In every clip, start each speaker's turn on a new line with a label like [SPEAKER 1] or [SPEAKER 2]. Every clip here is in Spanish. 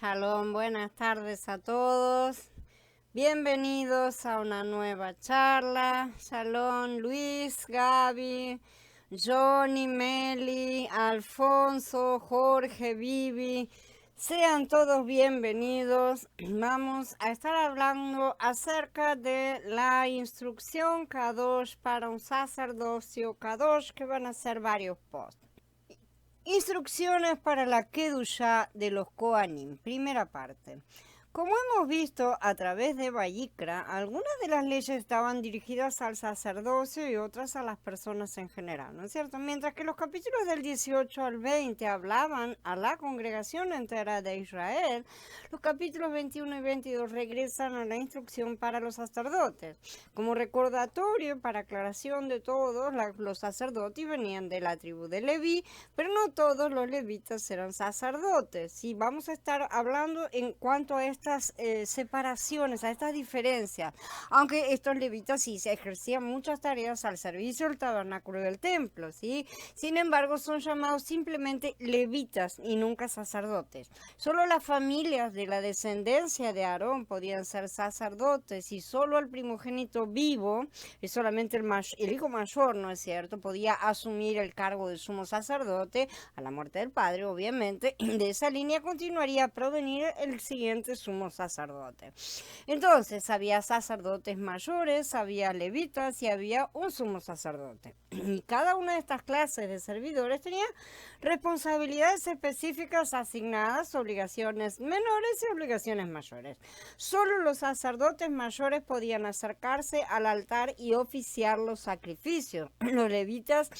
[SPEAKER 1] Shalom, buenas tardes a todos. Bienvenidos a una nueva charla. Shalom, Luis, Gaby, Johnny, Meli, Alfonso, Jorge, Vivi. Sean todos bienvenidos. Vamos a estar hablando acerca de la instrucción Kadosh para un sacerdocio Kadosh, que van a ser varios posts. Instrucciones para la Kedushá de los Kohanim. Primera parte. Como hemos visto a través de Vayikra, algunas de las leyes estaban dirigidas al sacerdocio y otras a las personas en general, ¿no es cierto? Mientras que los capítulos del 18 al 20 hablaban a la congregación entera de Israel, los capítulos 21 y 22 regresan a la instrucción para los sacerdotes. Como recordatorio, para aclaración de todos, los sacerdotes venían de la tribu de Leví, pero no todos los levitas eran sacerdotes. Y vamos a estar hablando en cuanto a estas separaciones, a estas diferencias, aunque estos levitas sí se ejercían muchas tareas al servicio del tabernáculo del templo, ¿sí? Sin embargo, son llamados simplemente levitas y nunca sacerdotes. Solo las familias de la descendencia de Aarón podían ser sacerdotes y solo el primogénito vivo, y solamente el hijo mayor, ¿no es cierto?, podía asumir el cargo de sumo sacerdote a la muerte del padre, obviamente. De esa línea continuaría a provenir el siguiente sumo sacerdote. Entonces había sacerdotes mayores, había levitas y había un sumo sacerdote. Y cada una de estas clases de servidores tenía responsabilidades específicas asignadas, obligaciones menores y obligaciones mayores. Solo los sacerdotes mayores podían acercarse al altar y oficiar los sacrificios. Los levitas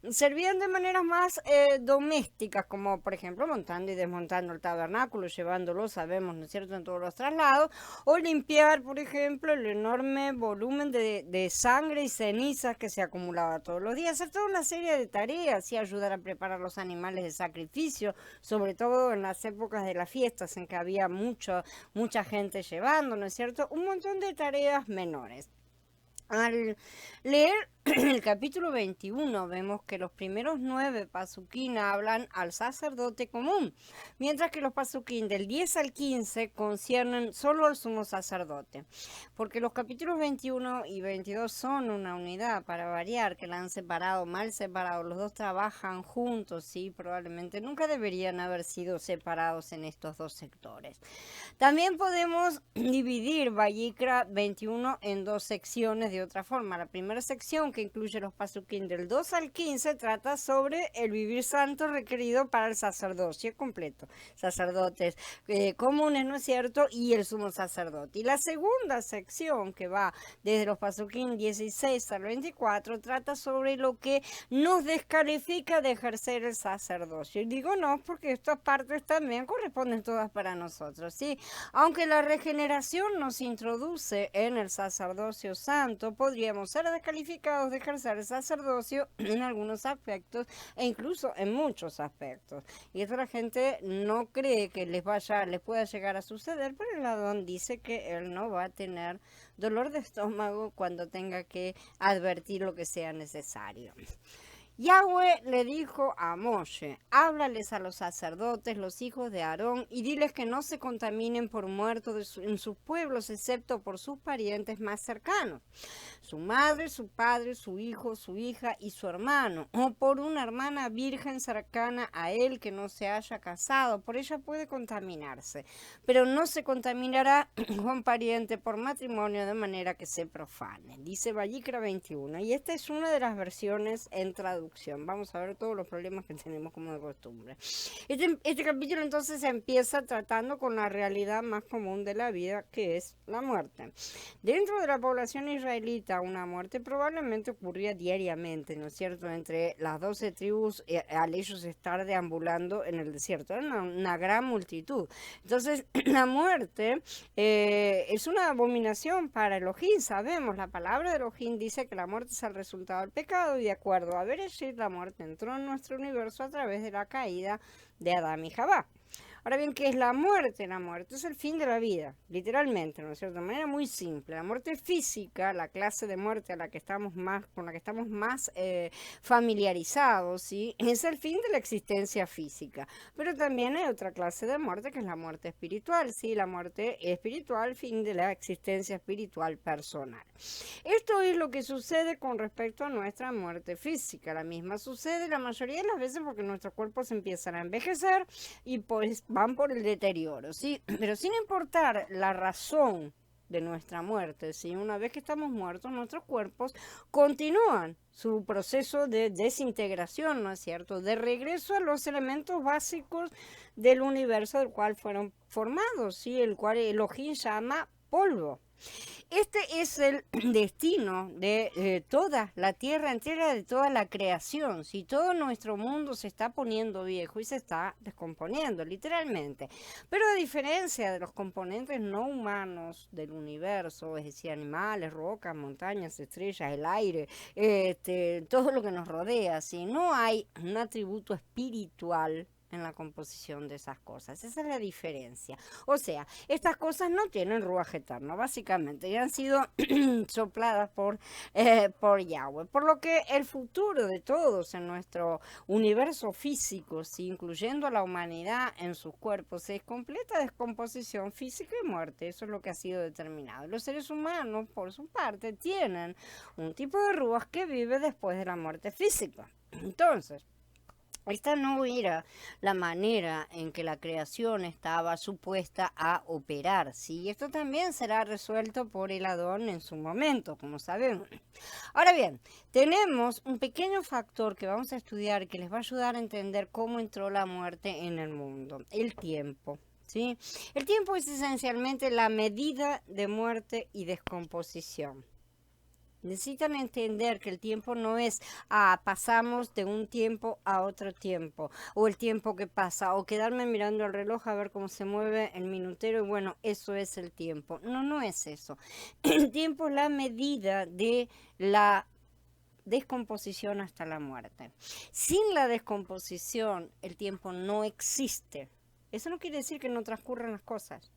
[SPEAKER 1] servían de maneras más domésticas, como por ejemplo montando y desmontando el tabernáculo, llevándolo, sabemos, ¿no es cierto?, en todos los traslados, o limpiar, por ejemplo, el enorme volumen de sangre y cenizas que se acumulaba todos los días, hacer toda una serie de tareas y ayudar a preparar los animales de sacrificio, sobre todo en las épocas de las fiestas en que había mucha gente llevando, ¿no es cierto?, un montón de tareas menores. Al leer el capítulo 21 vemos que los primeros 9 pasuquín hablan al sacerdote común, mientras que los pasuquín del 10 al 15 conciernen solo al sumo sacerdote, porque los capítulos 21 y 22 son una unidad, para variar, que la han separado, mal separado. Los dos trabajan juntos, sí, probablemente nunca deberían haber sido separados en estos dos sectores. También podemos dividir Vayikra 21 en dos secciones de otra forma. La primera sección, que incluye los pasuquín del 2 al 15, trata sobre el vivir santo requerido para el sacerdocio completo. Sacerdotes comunes, ¿no es cierto?, y el sumo sacerdote. Y la segunda sección, que va desde los pasuquín 16 al 24, trata sobre lo que nos descalifica de ejercer el sacerdocio. Y digo no, porque estas partes también corresponden todas para nosotros, ¿sí? Aunque la regeneración nos introduce en el sacerdocio santo, podríamos ser descalificados de ejercer el sacerdocio en algunos aspectos e incluso en muchos aspectos. Y esto la gente no cree que les pueda llegar a suceder, pero el Adón dice que él no va a tener dolor de estómago cuando tenga que advertir lo que sea necesario. Yahweh le dijo a Moshe: háblales a los sacerdotes, los hijos de Aarón, y diles que no se contaminen por muerto en sus pueblos, excepto por sus parientes más cercanos, su madre, su padre, su hijo, su hija y su hermano, o por una hermana virgen cercana a él que no se haya casado. Por ella puede contaminarse, pero no se contaminará con pariente por matrimonio de manera que se profane. Dice Vayikra 21, y esta es una de las versiones en traducción. Vamos a ver todos los problemas que tenemos como de costumbre. Este capítulo entonces empieza tratando con la realidad más común de la vida, que es la muerte. Dentro de la población israelita, una muerte probablemente ocurría diariamente, ¿no es cierto?, entre las 12 tribus, al ellos estar deambulando en el desierto. Era una gran multitud. Entonces, la muerte es una abominación para Elohim. Sabemos, la palabra de Elohim dice que la muerte es el resultado del pecado, y de acuerdo a Bereshit, la muerte entró en nuestro universo a través de la caída de Adán y Jabá. Ahora bien, ¿qué es la muerte? La muerte es el fin de la vida, literalmente, ¿no es cierto? De manera muy simple. La muerte física, la clase de muerte a la que estamos más, con la que estamos más familiarizados, ¿sí? Es el fin de la existencia física. Pero también hay otra clase de muerte que es la muerte espiritual, ¿sí? La muerte espiritual, fin de la existencia espiritual personal. Esto es lo que sucede con respecto a nuestra muerte física. La misma sucede la mayoría de las veces porque nuestros cuerpos empiezan a envejecer y pues van por el deterioro, ¿sí? Pero sin importar la razón de nuestra muerte, ¿sí? Una vez que estamos muertos, nuestros cuerpos continúan su proceso de desintegración, ¿no es cierto? De regreso a los elementos básicos del universo del cual fueron formados, ¿sí? El cual Elohim llama polvo. Este es el destino de toda la tierra entera, de toda la creación. Si todo nuestro mundo se está poniendo viejo y se está descomponiendo, literalmente. Pero a diferencia de los componentes no humanos del universo, es decir, animales, rocas, montañas, estrellas, el aire, todo lo que nos rodea, si no hay un atributo espiritual en la composición de esas cosas. Esa es la diferencia. O sea, estas cosas no tienen ruaje eterno, básicamente, y han sido sopladas por Yahweh. Por lo que el futuro de todos en nuestro universo físico, ¿sí? Incluyendo a la humanidad en sus cuerpos, es completa descomposición física y muerte. Eso es lo que ha sido determinado. Los seres humanos, por su parte, tienen un tipo de ruaj que vive después de la muerte física. Entonces, esta no era la manera en que la creación estaba supuesta a operar, ¿sí? Esto también será resuelto por el Adón en su momento, como sabemos. Ahora bien, tenemos un pequeño factor que vamos a estudiar que les va a ayudar a entender cómo entró la muerte en el mundo, el tiempo. ¿Sí? El tiempo es esencialmente la medida de muerte y descomposición. Necesitan entender que el tiempo no es pasamos de un tiempo a otro tiempo, o el tiempo que pasa, o quedarme mirando el reloj a ver cómo se mueve el minutero y bueno, eso es el tiempo. No, no es eso. El tiempo es la medida de la descomposición hasta la muerte. Sin la descomposición, el tiempo no existe. Eso no quiere decir que no transcurran las cosas.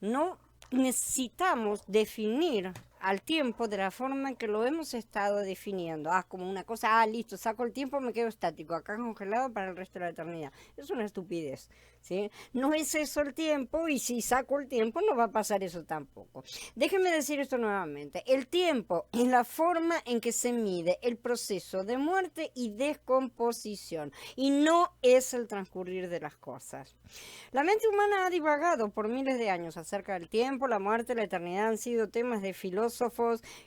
[SPEAKER 1] No necesitamos definir al tiempo de la forma en que lo hemos estado definiendo. Como una cosa, listo, saco el tiempo, me quedo estático, acá congelado para el resto de la eternidad. Es una estupidez, ¿sí? No es eso el tiempo y si saco el tiempo no va a pasar eso tampoco. Déjenme decir esto nuevamente. El tiempo es la forma en que se mide el proceso de muerte y descomposición y no es el transcurrir de las cosas. La mente humana ha divagado por miles de años acerca del tiempo, la muerte, la eternidad han sido temas de filósofos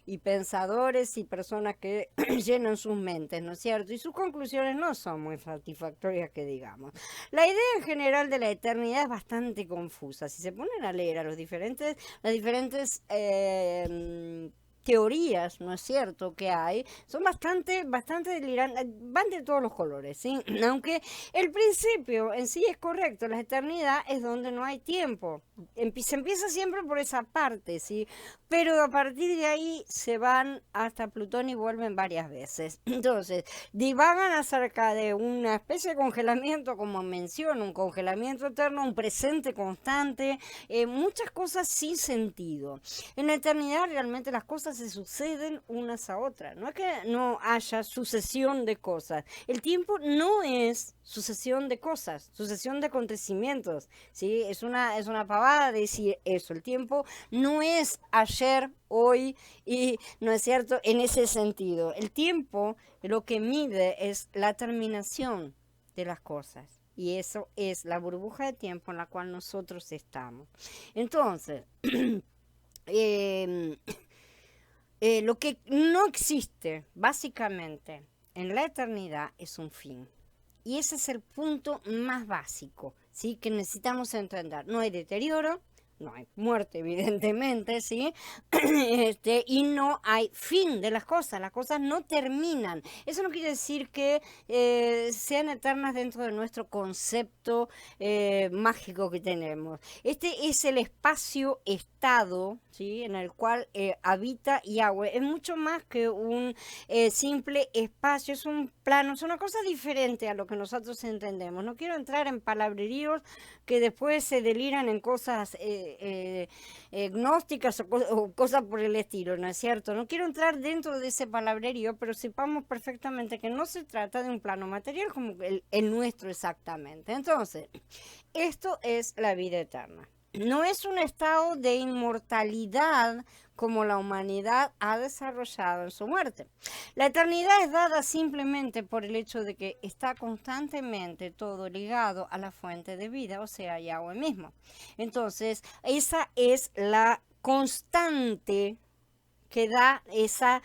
[SPEAKER 1] y pensadores y personas que llenan sus mentes, ¿no es cierto? Y sus conclusiones no son muy satisfactorias que digamos. La idea en general de la eternidad es bastante confusa. Si se ponen a leer a las diferentes teorías, ¿no es cierto?, que hay, son bastante delirantes, van de todos los colores, ¿sí? Aunque el principio en sí es correcto, la eternidad es donde no hay tiempo. Se empieza siempre por esa parte, ¿sí? Pero a partir de ahí se van hasta Plutón y vuelven varias veces. Entonces, divagan acerca de una especie de congelamiento, como menciono, un congelamiento eterno, un presente constante, muchas cosas sin sentido. En la eternidad realmente las cosas se suceden unas a otras. No es que no haya sucesión de cosas. El tiempo no es sucesión de cosas, sucesión de acontecimientos, ¿sí? Es una pavada decir eso. El tiempo no es ayer, hoy y, ¿no es cierto?, en ese sentido. El tiempo lo que mide es la terminación de las cosas. Y eso es la burbuja de tiempo en la cual nosotros estamos. Entonces, lo que no existe, básicamente, en la eternidad es un fin. Y ese es el punto más básico, ¿sí?, que necesitamos entender. No hay deterioro, no hay muerte, evidentemente, ¿sí? Y no hay fin de las cosas no terminan. Eso no quiere decir que sean eternas dentro de nuestro concepto mágico que tenemos. Este es el espacio-estado, ¿sí? En el cual habita Yahweh. Es mucho más que un simple espacio, es un plano, es una cosa diferente a lo que nosotros entendemos. No quiero entrar en palabreríos que después se deliran en cosas gnósticas o cosas por el estilo, ¿no es cierto? No quiero entrar dentro de ese palabrerío, pero sepamos perfectamente que no se trata de un plano material como el nuestro exactamente. Entonces, esto es la vida eterna. No es un estado de inmortalidad como la humanidad ha desarrollado en su muerte. La eternidad es dada simplemente por el hecho de que está constantemente todo ligado a la fuente de vida, o sea, Yahweh mismo. Entonces, esa es la constante que da esa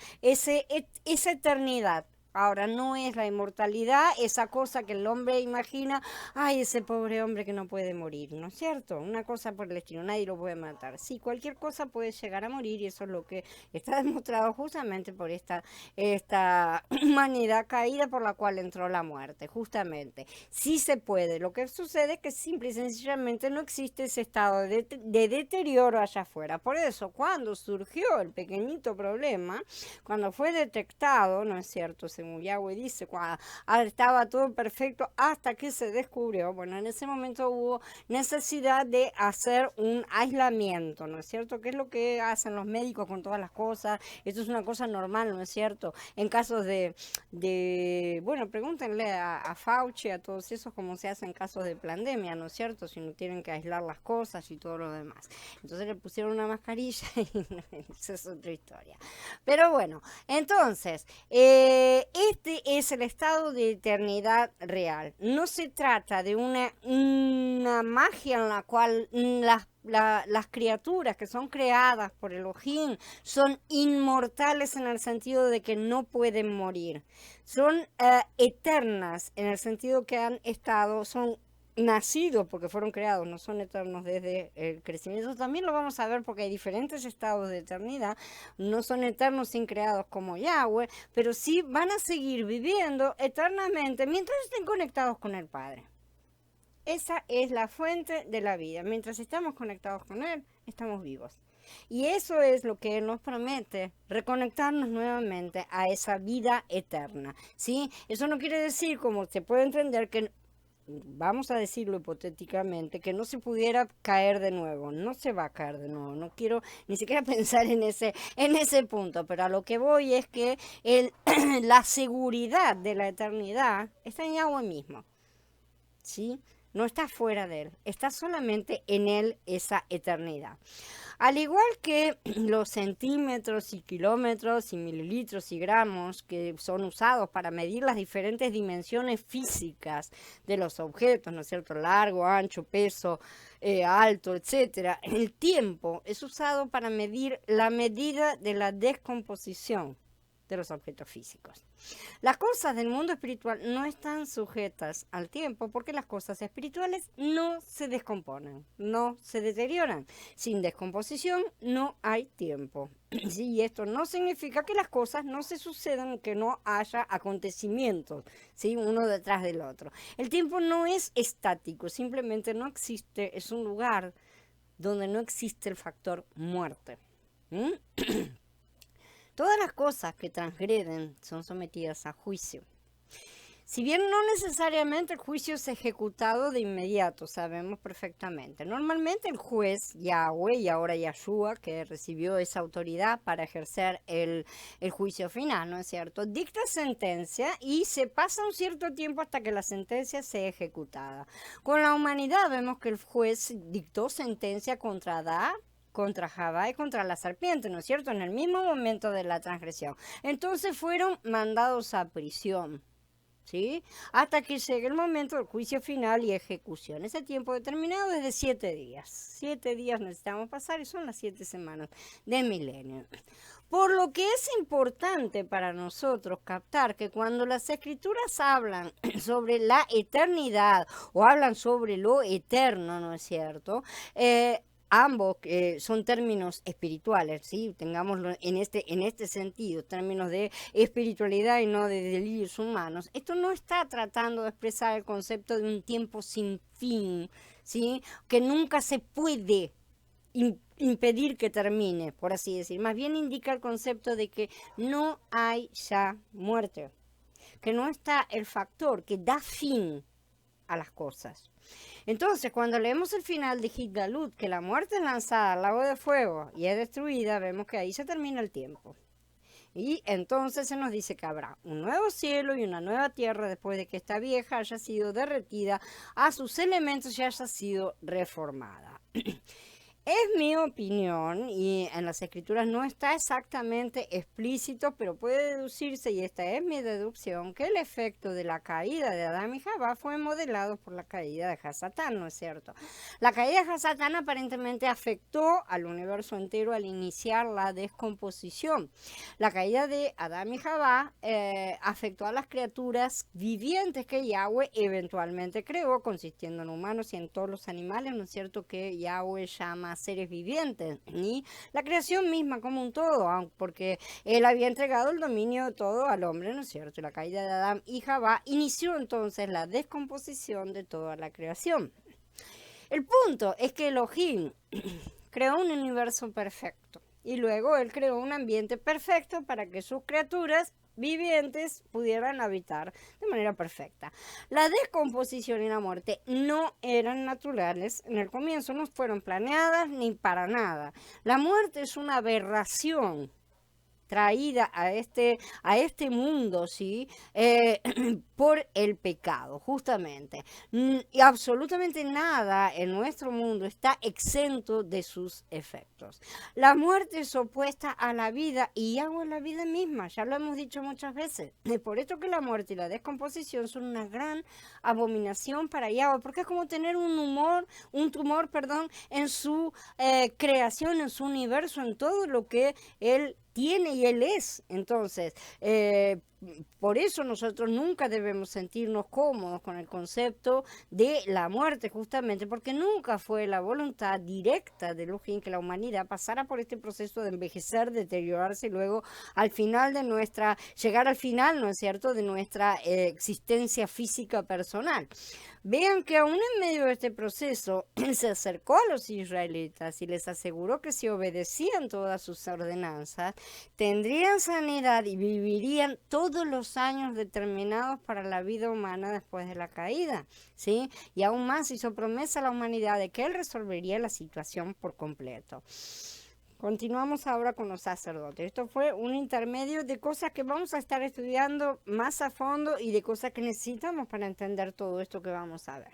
[SPEAKER 1] eternidad. Ahora, no es la inmortalidad, esa cosa que el hombre imagina, ay, ese pobre hombre que no puede morir, ¿no es cierto? Una cosa por el estilo, nadie lo puede matar. Sí, cualquier cosa puede llegar a morir y eso es lo que está demostrado justamente por esta humanidad caída por la cual entró la muerte, justamente. Sí se puede, lo que sucede es que simple y sencillamente no existe ese estado de deterioro allá afuera. Por eso, cuando surgió el pequeñito problema, cuando fue detectado, ¿no es cierto?, según Yahweh dice, cuando estaba todo perfecto hasta que se descubrió, bueno, en ese momento hubo necesidad de hacer un aislamiento, ¿no es cierto? ¿Qué es lo que hacen los médicos con todas las cosas? Esto es una cosa normal, ¿no es cierto? En casos bueno, pregúntenle a Fauci, a todos esos, cómo se hace en casos de pandemia, ¿no es cierto? Si no tienen que aislar las cosas y todo lo demás. Entonces le pusieron una mascarilla y esa es otra historia. Pero bueno, entonces, este es el estado de eternidad real. No se trata de una magia en la cual las criaturas que son creadas por Elohim son inmortales en el sentido de que no pueden morir. Son eternas en el sentido que han estado, son nacidos porque fueron creados, no son eternos desde el crecimiento. También lo vamos a ver porque hay diferentes estados de eternidad, no son eternos sin creados como Yahweh, pero sí van a seguir viviendo eternamente mientras estén conectados con el Padre. Esa es la fuente de la vida. Mientras estamos conectados con Él, estamos vivos. Y eso es lo que Él nos promete, reconectarnos nuevamente a esa vida eterna, ¿sí? Eso no quiere decir, como se puede entender, que vamos a decirlo hipotéticamente, que no se pudiera caer de nuevo, no se va a caer de nuevo, no quiero ni siquiera pensar en ese punto, pero a lo que voy es que la seguridad de la eternidad está en Yahweh mismo, ¿sí? No está fuera de Él, está solamente en Él esa eternidad. Al igual que los centímetros y kilómetros y mililitros y gramos que son usados para medir las diferentes dimensiones físicas de los objetos, ¿no es cierto? Largo, ancho, peso, alto, etcétera. El tiempo es usado para medir la medida de la descomposición de los objetos físicos. Las cosas del mundo espiritual no están sujetas al tiempo porque las cosas espirituales no se descomponen, no se deterioran. Sin descomposición no hay tiempo. Sí, y esto no significa que las cosas no se sucedan, que no haya acontecimientos, ¿sí? Uno detrás del otro. El tiempo no es estático, simplemente no existe, es un lugar donde no existe el factor muerte. Todas las cosas que transgreden son sometidas a juicio. Si bien no necesariamente el juicio es ejecutado de inmediato, sabemos perfectamente. Normalmente el juez, Yahweh, y ahora Yahshua, que recibió esa autoridad para ejercer el juicio final, ¿no es cierto?, dicta sentencia y se pasa un cierto tiempo hasta que la sentencia sea ejecutada. Con la humanidad vemos que el juez dictó sentencia contra Adán, contra Jabá y contra la serpiente, ¿no es cierto?, en el mismo momento de la transgresión. Entonces fueron mandados a prisión, ¿sí?, hasta que llegue el momento del juicio final y ejecución. Ese tiempo determinado es de 7 días. 7 días necesitamos pasar y son las 7 semanas de milenio. Por lo que es importante para nosotros captar que cuando las escrituras hablan sobre la eternidad o hablan sobre lo eterno, ¿no es cierto?, ambos son términos espirituales, ¿sí? Tengámoslo en este sentido, términos de espiritualidad y no de delirios humanos. Esto no está tratando de expresar el concepto de un tiempo sin fin, ¿sí? Que nunca se puede impedir que termine, por así decir. Más bien indica el concepto de que no hay ya muerte, que no está el factor que da fin a las cosas. Entonces, cuando leemos el final de Hidgalut, que la muerte es lanzada al lago de fuego y es destruida, vemos que ahí se termina el tiempo. Y entonces se nos dice que habrá un nuevo cielo y una nueva tierra después de que esta vieja haya sido derretida a sus elementos y haya sido reformada. Es mi opinión, y en las escrituras no está exactamente explícito, pero puede deducirse, y esta es mi deducción, que el efecto de la caída de Adán y Jabá fue modelado por la caída de Hasatán, ¿no es cierto? La caída de Hasatán aparentemente afectó al universo entero al iniciar la descomposición. La caída de Adán y Jabá afectó a las criaturas vivientes que Yahweh eventualmente creó, consistiendo en humanos y en todos los animales, ¿no es cierto?, que Yahweh llama seres vivientes, y la creación misma como un todo, porque él había entregado el dominio de todo al hombre, ¿no es cierto? La caída de Adán y Jabá inició entonces la descomposición de toda la creación. El punto es que Elohim creó un universo perfecto y luego él creó un ambiente perfecto para que sus criaturas vivientes pudieran habitar de manera perfecta. La descomposición y la muerte no eran naturales en el comienzo, no fueron planeadas ni para nada. La muerte es una aberración traída a este mundo, ¿sí? Por el pecado, justamente. Y absolutamente nada en nuestro mundo está exento de sus efectos. La muerte es opuesta a la vida y Yahweh es la vida misma, ya lo hemos dicho muchas veces. Es por esto que la muerte y la descomposición son una gran abominación para Yahweh, porque es como tener un tumor, en su creación, en su universo, en todo lo que él tiene y él es. Entonces, por eso nosotros nunca debemos sentirnos cómodos con el concepto de la muerte, justamente porque nunca fue la voluntad directa de Elohim que la humanidad pasara por este proceso de envejecer, deteriorarse y luego llegar al final, ¿no es cierto?, de nuestra existencia física personal. Vean que aún en medio de este proceso, él se acercó a los israelitas y les aseguró que si obedecían todas sus ordenanzas, tendrían sanidad y vivirían todos los años determinados para la vida humana después de la caída, ¿sí? Y aún más hizo promesa a la humanidad de que él resolvería la situación por completo. Continuamos ahora con los sacerdotes. Esto fue un intermedio de cosas que vamos a estar estudiando más a fondo y de cosas que necesitamos para entender todo esto que vamos a ver.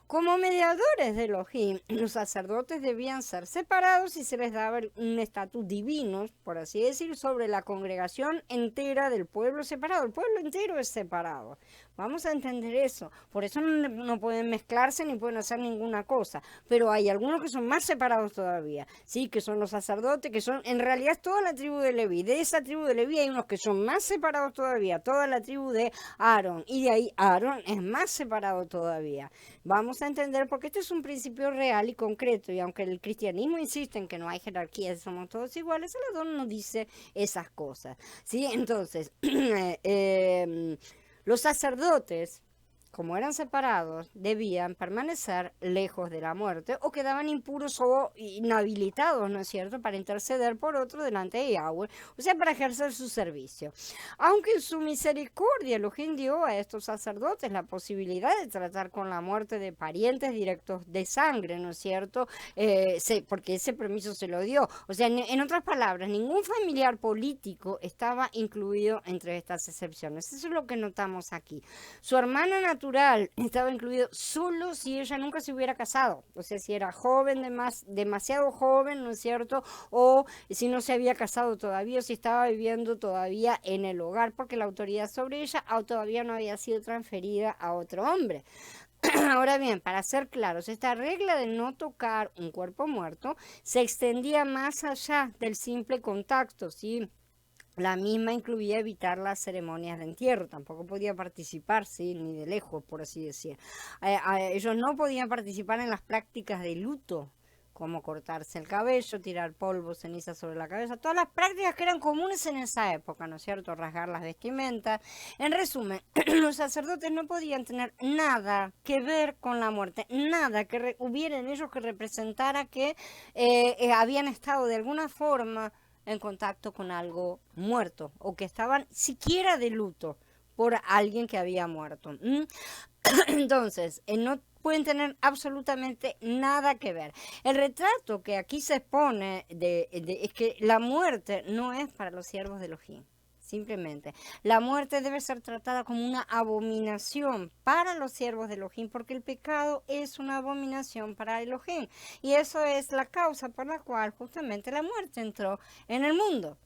[SPEAKER 1] Como mediadores de Elohim, los sacerdotes debían ser separados y se les daba un estatus divino, por así decir, sobre la congregación entera del pueblo separado. El pueblo entero es separado. Vamos a entender eso. Por eso no pueden mezclarse ni pueden hacer ninguna cosa. Pero hay algunos que son más separados todavía, ¿sí? Que son los sacerdotes, que son en realidad toda la tribu de Leví. De esa tribu de Leví hay unos que son más separados todavía, toda la tribu de Aarón. Y de ahí Aarón es más separado todavía. Vamos a entender porque esto es un principio real y concreto. Y aunque el cristianismo insiste en que no hay jerarquía, somos todos iguales, el Adón no dice esas cosas, ¿sí? Entonces, los sacerdotes, como eran separados, debían permanecer lejos de la muerte o quedaban impuros o inhabilitados, ¿no es cierto?, para interceder por otro delante de Yahweh, o sea, para ejercer su servicio. Aunque en su misericordia Elohim dio a estos sacerdotes la posibilidad de tratar con la muerte de parientes directos de sangre, ¿no es cierto?, porque ese permiso se lo dio. O sea, en otras palabras, ningún familiar político estaba incluido entre estas excepciones. Eso es lo que notamos aquí. Su hermana natural estaba incluido solo si ella nunca se hubiera casado, o sea, si era joven, demasiado joven, ¿no es cierto?, o si no se había casado todavía, o si estaba viviendo todavía en el hogar, porque la autoridad sobre ella todavía no había sido transferida a otro hombre. Ahora bien, para ser claros, esta regla de no tocar un cuerpo muerto se extendía más allá del simple contacto, ¿sí? La misma incluía evitar las ceremonias de entierro, tampoco podía participar, ¿sí?, ni de lejos, por así decir. Ellos no podían participar en las prácticas de luto, como cortarse el cabello, tirar polvo, ceniza sobre la cabeza, todas las prácticas que eran comunes en esa época, ¿no es cierto? Rasgar las vestimentas. En resumen, los sacerdotes no podían tener nada que ver con la muerte, nada que hubiera en ellos que representara que habían estado de alguna forma en contacto con algo muerto o que estaban siquiera de luto por alguien que había muerto. Entonces, no pueden tener absolutamente nada que ver. El retrato que aquí se expone es que la muerte no es para los siervos de Elohim. Simplemente, la muerte debe ser tratada como una abominación para los siervos de Elohim, porque el pecado es una abominación para Elohim. Y eso es la causa por la cual justamente la muerte entró en el mundo.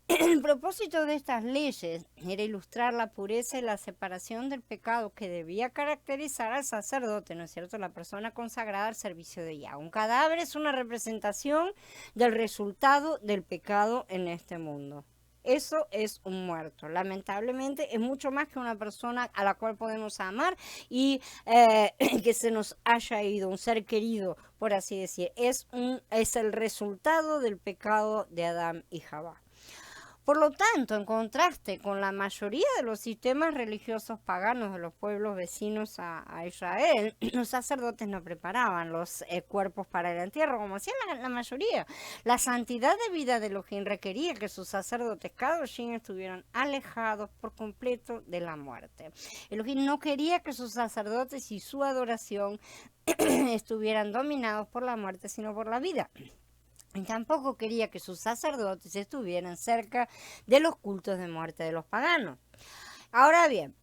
[SPEAKER 1] El propósito de estas leyes era ilustrar la pureza y la separación del pecado que debía caracterizar al sacerdote, ¿no es cierto?, la persona consagrada al servicio de Yahweh. Un cadáver es una representación del resultado del pecado en este mundo. Eso es un muerto. Lamentablemente es mucho más que una persona a la cual podemos amar y que se nos haya ido, un ser querido, por así decir. Es el resultado del pecado de Adán y Jabá. Por lo tanto, en contraste con la mayoría de los sistemas religiosos paganos de los pueblos vecinos a Israel, los sacerdotes no preparaban los cuerpos para el entierro, como hacían la mayoría. La santidad de vida de Elohim requería que sus sacerdotes kadoshim estuvieran alejados por completo de la muerte. Elohim no quería que sus sacerdotes y su adoración estuvieran dominados por la muerte, sino por la vida. Y tampoco quería que sus sacerdotes estuvieran cerca de los cultos de muerte de los paganos. Ahora bien,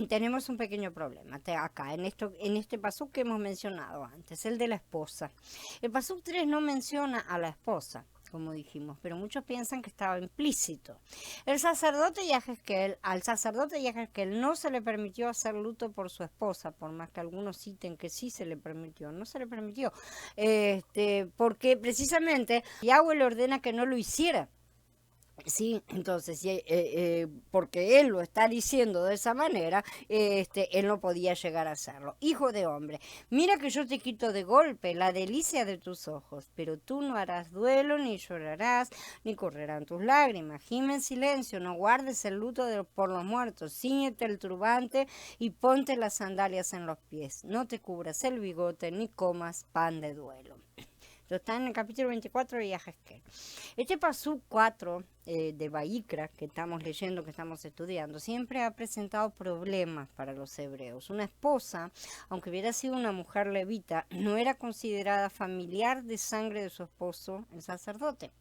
[SPEAKER 1] tenemos un pequeño problema acá, en este pasuk que hemos mencionado antes, el de la esposa. El pasuk 3 no menciona a la esposa, como dijimos, pero muchos piensan que estaba implícito. Al sacerdote Yehezkel no se le permitió hacer luto por su esposa, por más que algunos citen que sí se le permitió, no se le permitió, porque precisamente Yahweh le ordena que no lo hiciera. Sí, entonces, porque él lo está diciendo de esa manera, él no podía llegar a hacerlo. Hijo de hombre, mira que yo te quito de golpe la delicia de tus ojos, pero tú no harás duelo, ni llorarás, ni correrán tus lágrimas. Gime en silencio, no guardes el luto por los muertos, cíñete el turbante y ponte las sandalias en los pies. No te cubras el bigote, ni comas pan de duelo. Esto está en el capítulo 24 de Yehezkel. Este pasuk 4 de Vayikra que estamos leyendo, que estamos estudiando, siempre ha presentado problemas para los hebreos. Una esposa, aunque hubiera sido una mujer levita, no era considerada familiar de sangre de su esposo, el sacerdote.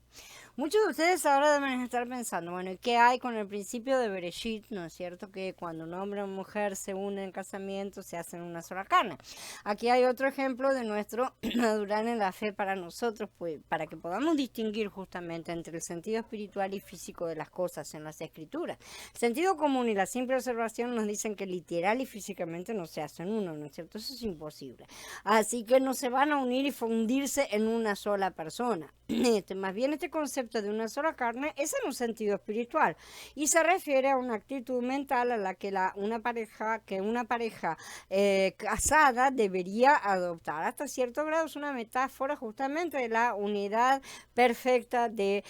[SPEAKER 1] Muchos de ustedes ahora deben estar pensando, bueno, ¿y qué hay con el principio de Bereshit? ¿No es cierto que cuando un hombre y una mujer se unen en casamiento se hacen una sola carne? Aquí hay otro ejemplo de nuestro madurar en la fe para nosotros, pues, para que podamos distinguir justamente entre el sentido espiritual y físico de las cosas en las escrituras. El sentido común y la simple observación nos dicen que literal y físicamente no se hacen uno, ¿no es cierto? Eso es imposible. Así que no se van a unir y fundirse en una sola persona. Más bien este concepto de una sola carne es en un sentido espiritual y se refiere a una actitud mental a la que una pareja casada debería adoptar. Hasta cierto grado es una metáfora justamente de la unidad perfecta de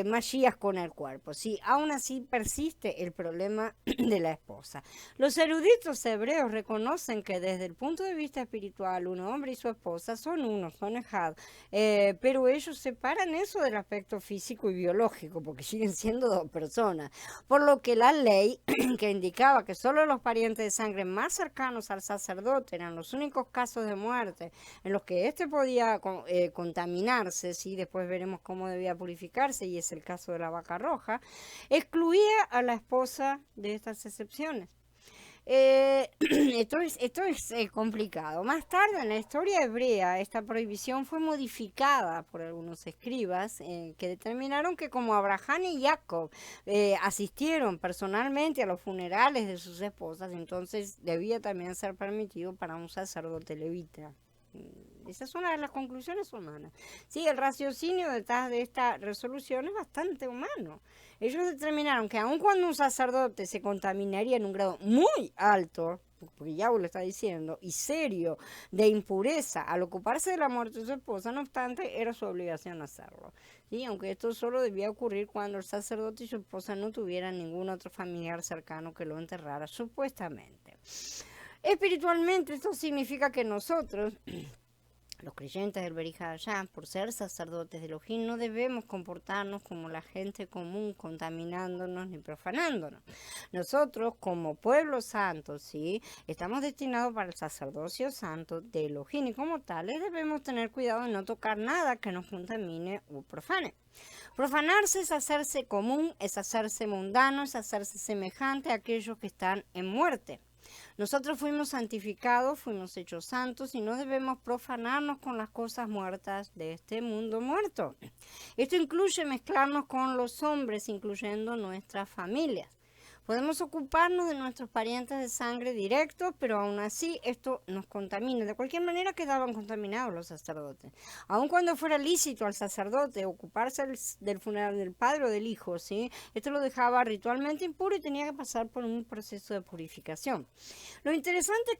[SPEAKER 1] Mashiach con el cuerpo. Sí, aún así persiste el problema de la esposa. Los eruditos hebreos reconocen que desde el punto de vista espiritual un hombre y su esposa son uno, son ejad, pero ellos separan eso del aspecto físico y biológico, porque siguen siendo dos personas, por lo que la ley que indicaba que solo los parientes de sangre más cercanos al sacerdote eran los únicos casos de muerte en los que éste podía contaminarse, ¿sí? Después veremos cómo debía purificarse, y es el caso de la vaca roja, excluía a la esposa de estas excepciones. Esto es complicado. Más tarde en la historia hebrea esta prohibición fue modificada por algunos escribas que determinaron que como Abraham y Jacob asistieron personalmente a los funerales de sus esposas, entonces debía también ser permitido para un sacerdote levita. Esa es una de las conclusiones humanas. Sí, el raciocinio detrás de esta resolución es bastante humano. Ellos determinaron que aun cuando un sacerdote se contaminaría en un grado muy alto, porque Yahweh lo está diciendo, y serio, de impureza, al ocuparse de la muerte de su esposa, no obstante, era su obligación hacerlo. ¿Sí? Aunque esto solo debía ocurrir cuando el sacerdote y su esposa no tuvieran ningún otro familiar cercano que lo enterrara, supuestamente. Espiritualmente, esto significa que nosotros, los creyentes del Berihayá, por ser sacerdotes de Elohim, no debemos comportarnos como la gente común, contaminándonos ni profanándonos. Nosotros, como pueblo santo, ¿sí?, estamos destinados para el sacerdocio santo de Elohim, y como tales debemos tener cuidado de no tocar nada que nos contamine o profane. Profanarse es hacerse común, es hacerse mundano, es hacerse semejante a aquellos que están en muerte. Nosotros fuimos santificados, fuimos hechos santos y no debemos profanarnos con las cosas muertas de este mundo muerto. Esto incluye mezclarnos con los hombres, incluyendo nuestras familias. Podemos ocuparnos de nuestros parientes de sangre directos, pero aún así esto nos contamina. De cualquier manera quedaban contaminados los sacerdotes. Aun cuando fuera lícito al sacerdote ocuparse del funeral del padre o del hijo, ¿sí?, esto lo dejaba ritualmente impuro y tenía que pasar por un proceso de purificación. Lo interesante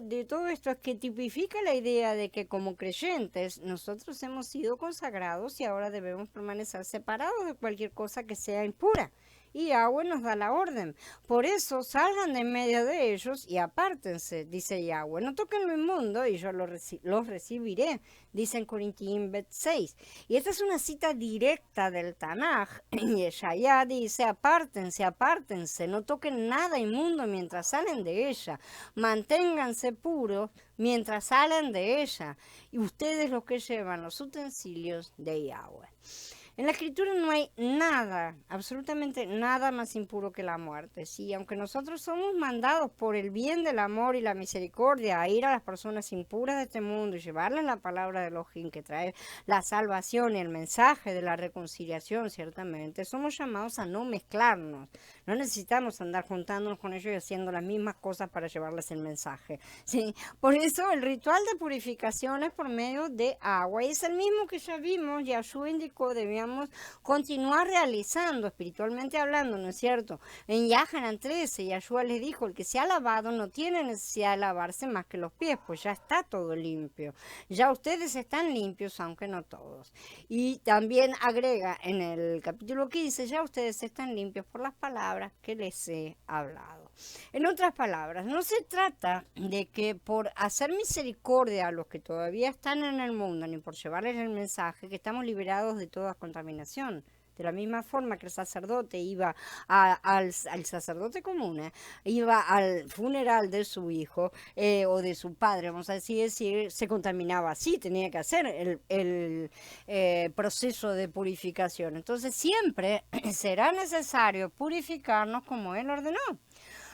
[SPEAKER 1] de todo esto es que tipifica la idea de que como creyentes nosotros hemos sido consagrados y ahora debemos permanecer separados de cualquier cosa que sea impura. Y Yahweh nos da la orden. Por eso salgan de en medio de ellos y apártense, dice Yahweh. No toquen lo inmundo y yo los recibiré, dice en Corintios 6. Y esta es una cita directa del Tanaj. Y Yeshaya dice, apártense, apártense, no toquen nada inmundo mientras salen de ella. Manténganse puros mientras salen de ella. Y ustedes los que llevan los utensilios de Yahweh. En la Escritura no hay nada, absolutamente nada más impuro que la muerte. Sí, aunque nosotros somos mandados por el bien del amor y la misericordia a ir a las personas impuras de este mundo y llevarles la palabra de Elohim que trae la salvación y el mensaje de la reconciliación, ciertamente, somos llamados a no mezclarnos. No necesitamos andar juntándonos con ellos y haciendo las mismas cosas para llevarles el mensaje. Sí, por eso el ritual de purificación es por medio de agua. Y es el mismo que ya vimos, Yahshua indicó, debíamos continuar realizando, espiritualmente hablando, ¿no es cierto? En Yahanan 13, Yahshua les dijo, el que se ha lavado no tiene necesidad de lavarse más que los pies, pues ya está todo limpio. Ya ustedes están limpios, aunque no todos. Y también agrega en el capítulo 15, ya ustedes están limpios por las palabras que les he hablado. En otras palabras, no se trata de que por hacer misericordia a los que todavía están en el mundo, ni por llevarles el mensaje, que estamos liberados de toda contaminación. De la misma forma que el sacerdote iba al sacerdote común, iba al funeral de su hijo o de su padre, vamos a decir, se contaminaba así, tenía que hacer el proceso de purificación. Entonces siempre será necesario purificarnos como Él ordenó.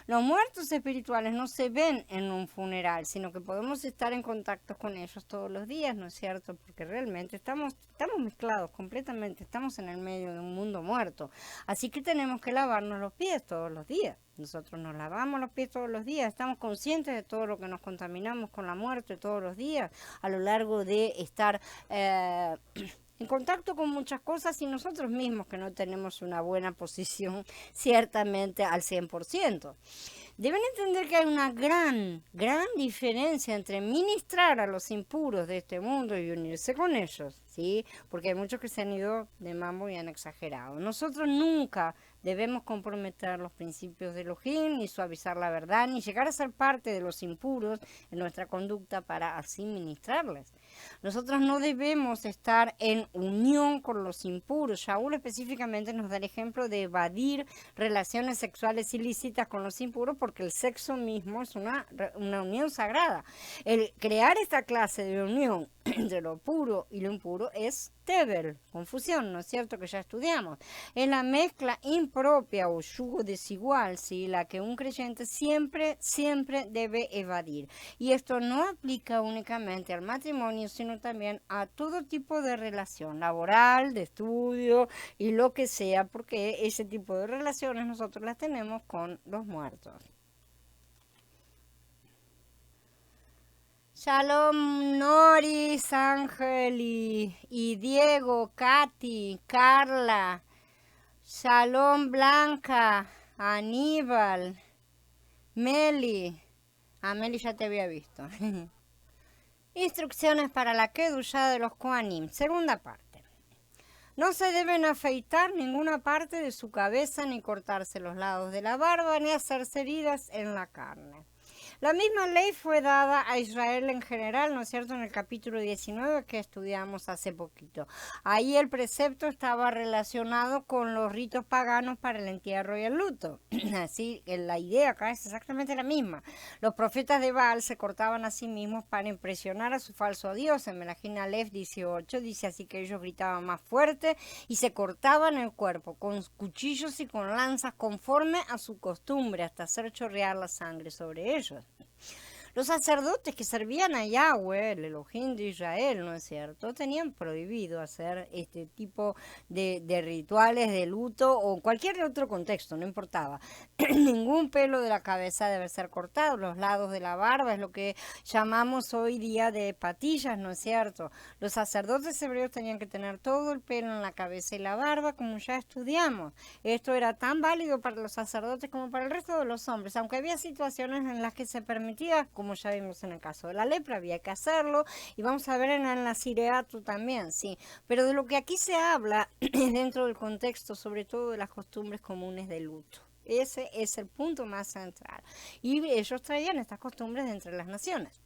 [SPEAKER 1] Los muertos espirituales no se ven en un funeral, sino que podemos estar en contacto con ellos todos los días, ¿no es cierto? Porque realmente estamos mezclados completamente, estamos en el medio de un mundo muerto. Así que tenemos que lavarnos los pies todos los días. Nosotros nos lavamos los pies todos los días, estamos conscientes de todo lo que nos contaminamos con la muerte todos los días, a lo largo de estar en contacto con muchas cosas y nosotros mismos que no tenemos una buena posición ciertamente al 100%. Deben entender que hay una gran diferencia entre ministrar a los impuros de este mundo y unirse con ellos, ¿sí? Porque hay muchos que se han ido de mambo y han exagerado. Nosotros nunca debemos comprometer los principios de Elohim, ni suavizar la verdad, ni llegar a ser parte de los impuros en nuestra conducta para así ministrarles. Nosotros no debemos estar en unión con los impuros. Shaul específicamente nos da el ejemplo de evadir relaciones sexuales ilícitas con los impuros porque el sexo mismo es una unión sagrada. El crear esta clase de unión entre lo puro y lo impuro es tevel, confusión, ¿no es cierto? Que ya estudiamos. Es la mezcla impropia o yugo desigual, ¿sí? La que un creyente siempre debe evadir. Y esto no aplica únicamente al matrimonio, sino también a todo tipo de relación laboral, de estudio y lo que sea, porque ese tipo de relaciones nosotros las tenemos con los muertos. Shalom Noris, Ángeli y Diego, Katy, Carla. Shalom Blanca, Aníbal, Meli, Meli ya te había visto. Instrucciones para la Kedushá de los Kohanim. Segunda parte. No se deben afeitar ninguna parte de su cabeza, ni cortarse los lados de la barba, ni hacerse heridas en la carne. La misma ley fue dada a Israel en general, ¿no es cierto?, en el capítulo 19 que estudiamos hace poquito. Ahí el precepto estaba relacionado con los ritos paganos para el entierro y el luto. Así, la idea acá es exactamente la misma. Los profetas de Baal se cortaban a sí mismos para impresionar a su falso dios. En Melahim Aleph 18 dice así que ellos gritaban más fuerte y se cortaban el cuerpo con cuchillos y con lanzas conforme a su costumbre hasta hacer chorrear la sangre sobre ellos. Los sacerdotes que servían a Yahweh, el Elohim de Israel, ¿no es cierto?, tenían prohibido hacer este tipo de rituales de luto o cualquier otro contexto, no importaba. Ningún pelo de la cabeza debe ser cortado, los lados de la barba es lo que llamamos hoy día de patillas, ¿no es cierto? Los sacerdotes hebreos tenían que tener todo el pelo en la cabeza y la barba, como ya estudiamos. Esto era tan válido para los sacerdotes como para el resto de los hombres, aunque había situaciones en las que se permitía, como ya vimos en el caso de la lepra, había que hacerlo, y vamos a ver en el Nazireatu también, sí. Pero de lo que aquí se habla es dentro del contexto, sobre todo de las costumbres comunes de luto. Ese es el punto más central. Y ellos traían estas costumbres de entre las naciones.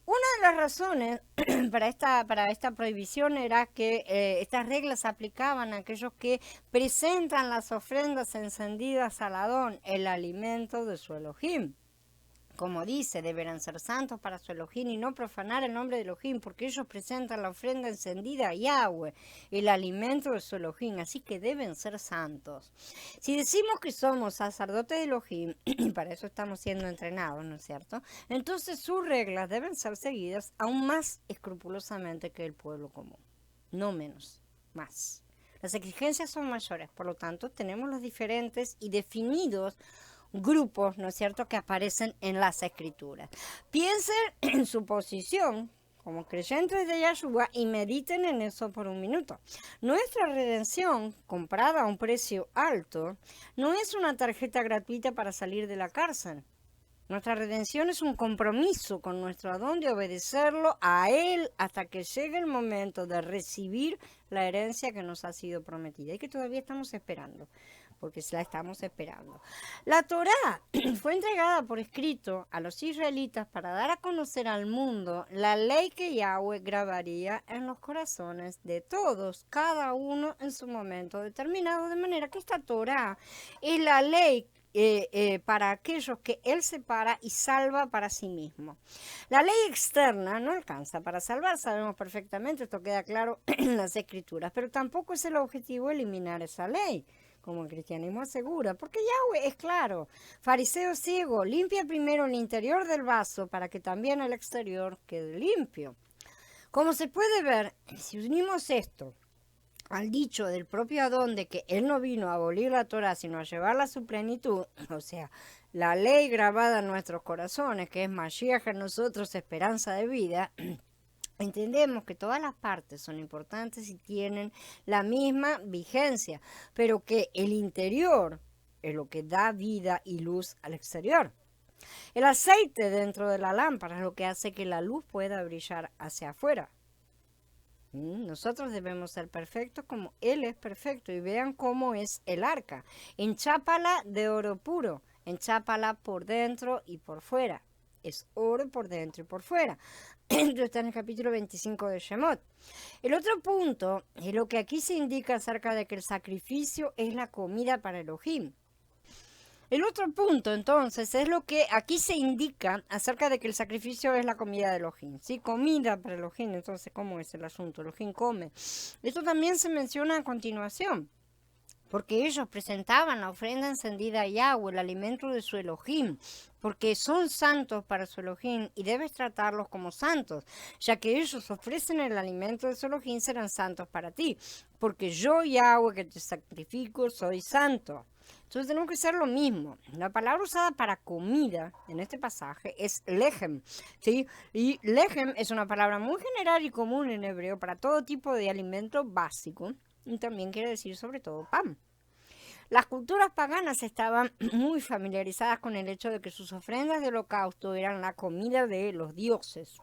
[SPEAKER 1] Una de las razones para esta prohibición era que estas reglas se aplicaban a aquellos que presentan las ofrendas encendidas al Adón, el alimento de su Elohim. Como dice, deberán ser santos para su Elohim y no profanar el nombre de Elohim, porque ellos presentan la ofrenda encendida a Yahweh, el alimento de su Elohim, así que deben ser santos. Si decimos que somos sacerdotes de Elohim, y para eso estamos siendo entrenados, ¿no es cierto?, entonces sus reglas deben ser seguidas aún más escrupulosamente que el pueblo común, no menos, más. Las exigencias son mayores, por lo tanto, tenemos los diferentes y definidos grupos, ¿no es cierto?, que aparecen en las escrituras. Piensen en su posición como creyentes de Yahshua y mediten en eso por un minuto. Nuestra redención, comprada a un precio alto, no es una tarjeta gratuita para salir de la cárcel. Nuestra redención es un compromiso con nuestro Adón de obedecerlo a Él hasta que llegue el momento de recibir la herencia que nos ha sido prometida y que todavía estamos esperando, porque la estamos esperando. La Torá fue entregada por escrito a los israelitas para dar a conocer al mundo la ley que Yahweh grabaría en los corazones de todos, cada uno en su momento determinado, de manera que esta Torá es la ley para aquellos que Él separa y salva para sí mismo. La ley externa no alcanza para salvar, sabemos perfectamente, esto queda claro en las escrituras, pero tampoco es el objetivo eliminar esa ley, como el cristianismo asegura, porque Yahweh es claro: fariseo ciego, limpia primero el interior del vaso para que también el exterior quede limpio. Como se puede ver, si unimos esto al dicho del propio Adón de que él no vino a abolir la Torá, sino a llevarla a su plenitud, o sea, la ley grabada en nuestros corazones, que es Mashiach en nosotros, esperanza de vida, entendemos que todas las partes son importantes y tienen la misma vigencia, pero que el interior es lo que da vida y luz al exterior. El aceite dentro de la lámpara es lo que hace que la luz pueda brillar hacia afuera. Nosotros debemos ser perfectos como Él es perfecto. Y vean cómo es el arca. Enchápala de oro puro. Enchápala por dentro y por fuera. Es oro por dentro y por fuera. Esto está en el capítulo 25 de Shemot. El otro punto es lo que aquí se indica acerca de que el sacrificio es la comida para Elohim. El otro punto, entonces, es lo que aquí se indica acerca de que el sacrificio es la comida de Elohim. ¿Sí? Comida para Elohim. Entonces, ¿cómo es el asunto? Elohim come. Esto también se menciona a continuación, porque ellos presentaban la ofrenda encendida a Yahweh, el alimento de su Elohim, porque son santos para su Elohim y debes tratarlos como santos, ya que ellos ofrecen el alimento de su Elohim, serán santos para ti, porque yo, Yahweh, que te sacrifico, soy santo. Entonces tenemos que hacer lo mismo. La palabra usada para comida en este pasaje es lehem, ¿sí? Y lehem es una palabra muy general y común en hebreo para todo tipo de alimento básico, y también quiere decir sobre todo pan. Las culturas paganas estaban muy familiarizadas con el hecho de que sus ofrendas de holocausto eran la comida de los dioses,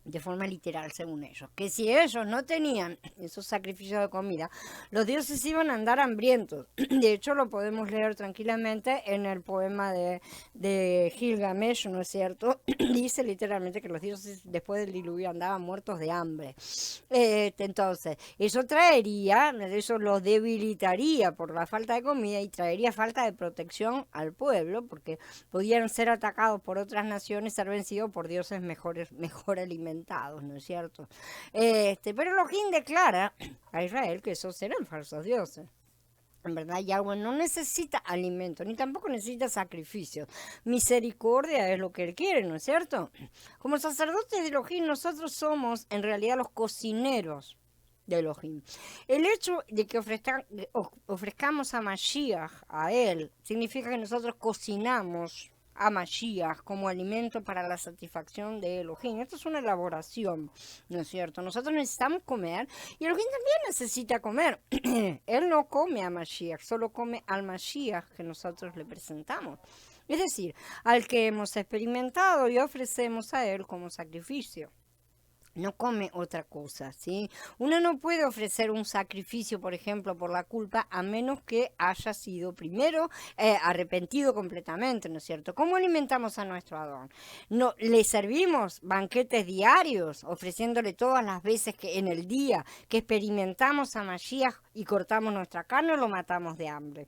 [SPEAKER 1] de forma literal según ellos, que si ellos no tenían esos sacrificios de comida, los dioses iban a andar hambrientos. De hecho lo podemos leer tranquilamente en el poema de Gilgamesh, ¿no es cierto? Dice literalmente que los dioses después del diluvio andaban muertos de hambre. Entonces, eso los debilitaría por la falta de comida y traería falta de protección al pueblo, porque podían ser atacados por otras naciones, ser vencidos por dioses mejor alimentados, ¿no es cierto? Pero Elohim declara a Israel que esos eran falsos dioses. En verdad, Yahweh no necesita alimento, ni tampoco necesita sacrificios. Misericordia es lo que Él quiere, ¿no es cierto? Como sacerdotes de Elohim, nosotros somos en realidad los cocineros de Elohim. El hecho de que ofrezcamos a Mashiach, a Él, significa que nosotros cocinamos a Mashiach como alimento para la satisfacción de Elohim. Esto es una elaboración, ¿no es cierto? Nosotros necesitamos comer y Elohim también necesita comer. Él no come a Mashiach, solo come al Mashiach que nosotros le presentamos. Es decir, al que hemos experimentado y ofrecemos a Él como sacrificio. No come otra cosa, ¿sí? Uno no puede ofrecer un sacrificio, por ejemplo, por la culpa, a menos que haya sido primero arrepentido completamente, ¿no es cierto? ¿Cómo alimentamos a nuestro Adón? No, le servimos banquetes diarios, ofreciéndole todas las veces que en el día que experimentamos a Mashiach y cortamos nuestra carne o lo matamos de hambre.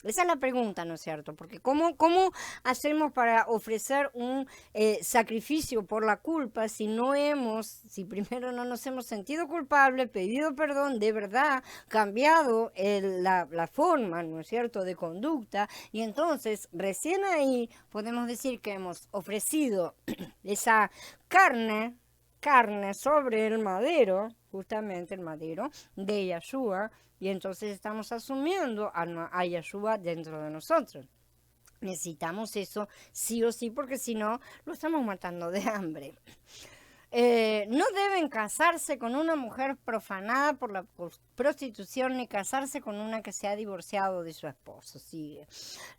[SPEAKER 1] Esa es la pregunta, ¿no es cierto? Porque ¿cómo hacemos para ofrecer un sacrificio por la culpa si primero no nos hemos sentido culpables, pedido perdón, de verdad, cambiado la forma, ¿no es cierto?, de conducta, y entonces recién ahí podemos decir que hemos ofrecido esa carne sobre el madero, justamente el madero de Yahshua, y entonces estamos asumiendo a Yahshua dentro de nosotros. Necesitamos eso sí o sí, porque si no, lo estamos matando de hambre. No deben casarse con una mujer profanada por la prostitución ni casarse con una que se ha divorciado de su esposo. Sigue.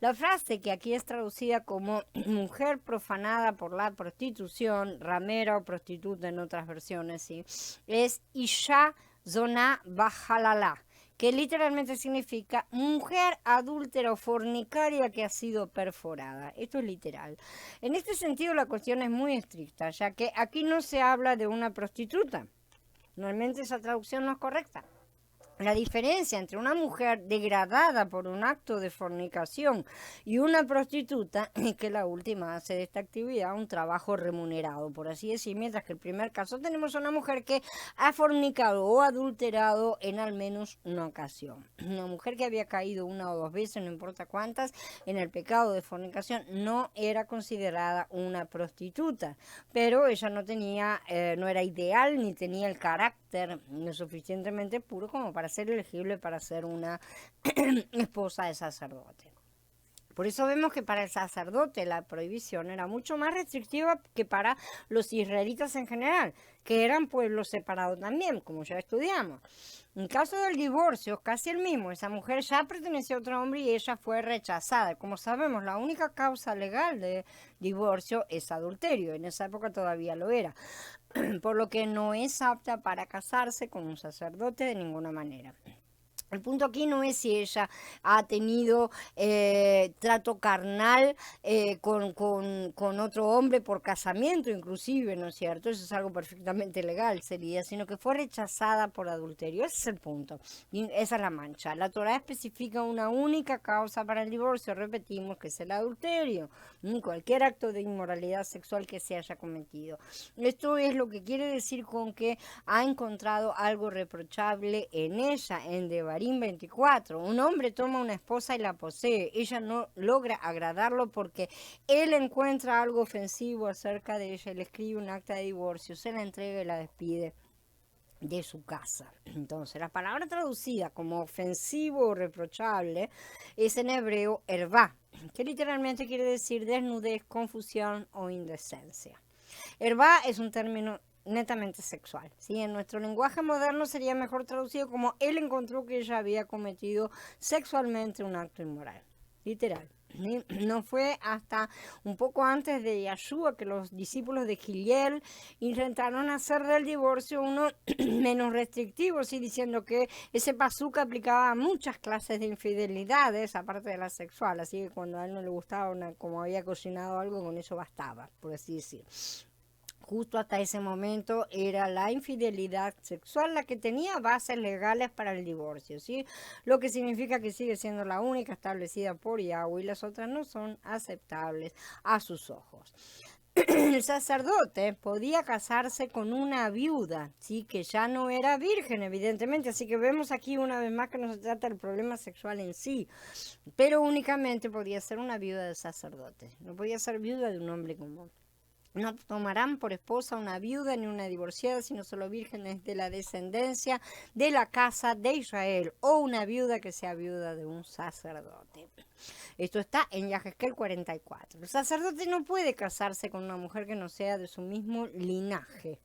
[SPEAKER 1] La frase que aquí es traducida como mujer profanada por la prostitución, ramera o prostituta en otras versiones, ¿sí?, es Isha Zona Bajalala, que literalmente significa mujer adúltera o fornicaria que ha sido perforada. Esto es literal. En este sentido la cuestión es muy estricta, ya que aquí no se habla de una prostituta. Normalmente esa traducción no es correcta. La diferencia entre una mujer degradada por un acto de fornicación y una prostituta es que la última hace de esta actividad un trabajo remunerado, por así decir, mientras que en el primer caso tenemos a una mujer que ha fornicado o adulterado en al menos una ocasión. Una mujer que había caído una o dos veces, no importa cuántas, en el pecado de fornicación no era considerada una prostituta, pero ella no era ideal ni tenía el carácter lo suficientemente puro como para ser elegible para ser una esposa de sacerdote. Por eso vemos que para el sacerdote la prohibición era mucho más restrictiva que para los israelitas en general, que eran pueblos separados también, como ya estudiamos. En caso del divorcio, casi el mismo. Esa mujer ya pertenecía a otro hombre y ella fue rechazada. Como sabemos, la única causa legal de divorcio es adulterio. En esa época todavía lo era. Por lo que no es apta para casarse con un sacerdote de ninguna manera. El punto aquí no es si ella ha tenido trato carnal con otro hombre por casamiento, inclusive, ¿no es cierto? Eso es algo perfectamente legal, sería, sino que fue rechazada por adulterio. Ese es el punto. Y esa es la mancha. La Torá especifica una única causa para el divorcio, repetimos, que es el adulterio. Cualquier acto de inmoralidad sexual que se haya cometido. Esto es lo que quiere decir con que ha encontrado algo reprochable en ella, en Devarim 24. Un hombre toma una esposa y la posee. Ella no logra agradarlo porque él encuentra algo ofensivo acerca de ella y le escribe un acta de divorcio, se la entrega y la despide de su casa. Entonces, la palabra traducida como ofensivo o reprochable es en hebreo hervá, que literalmente quiere decir desnudez, confusión o indecencia. Hervá es un término netamente sexual, ¿sí? En nuestro lenguaje moderno sería mejor traducido como él encontró que ella había cometido sexualmente un acto inmoral, literal. No fue hasta un poco antes de Yeshua que los discípulos de Giliel intentaron hacer del divorcio uno menos restrictivo, ¿sí? Diciendo que ese pasuk aplicaba a muchas clases de infidelidades, aparte de la sexual, así que cuando a él no le gustaba como había cocinado algo, con eso bastaba, por así decirlo. Justo hasta ese momento era la infidelidad sexual la que tenía bases legales para el divorcio, ¿sí? Lo que significa que sigue siendo la única establecida por Yahweh y las otras no son aceptables a sus ojos. El sacerdote podía casarse con una viuda, ¿sí? Que ya no era virgen, evidentemente, así que vemos aquí una vez más que no se trata del problema sexual en sí, pero únicamente podía ser una viuda de sacerdote, no podía ser viuda de un hombre común. No tomarán por esposa una viuda ni una divorciada, sino solo vírgenes de la descendencia de la casa de Israel, o una viuda que sea viuda de un sacerdote. Esto está en Yahezkel 44. El sacerdote no puede casarse con una mujer que no sea de su mismo linaje,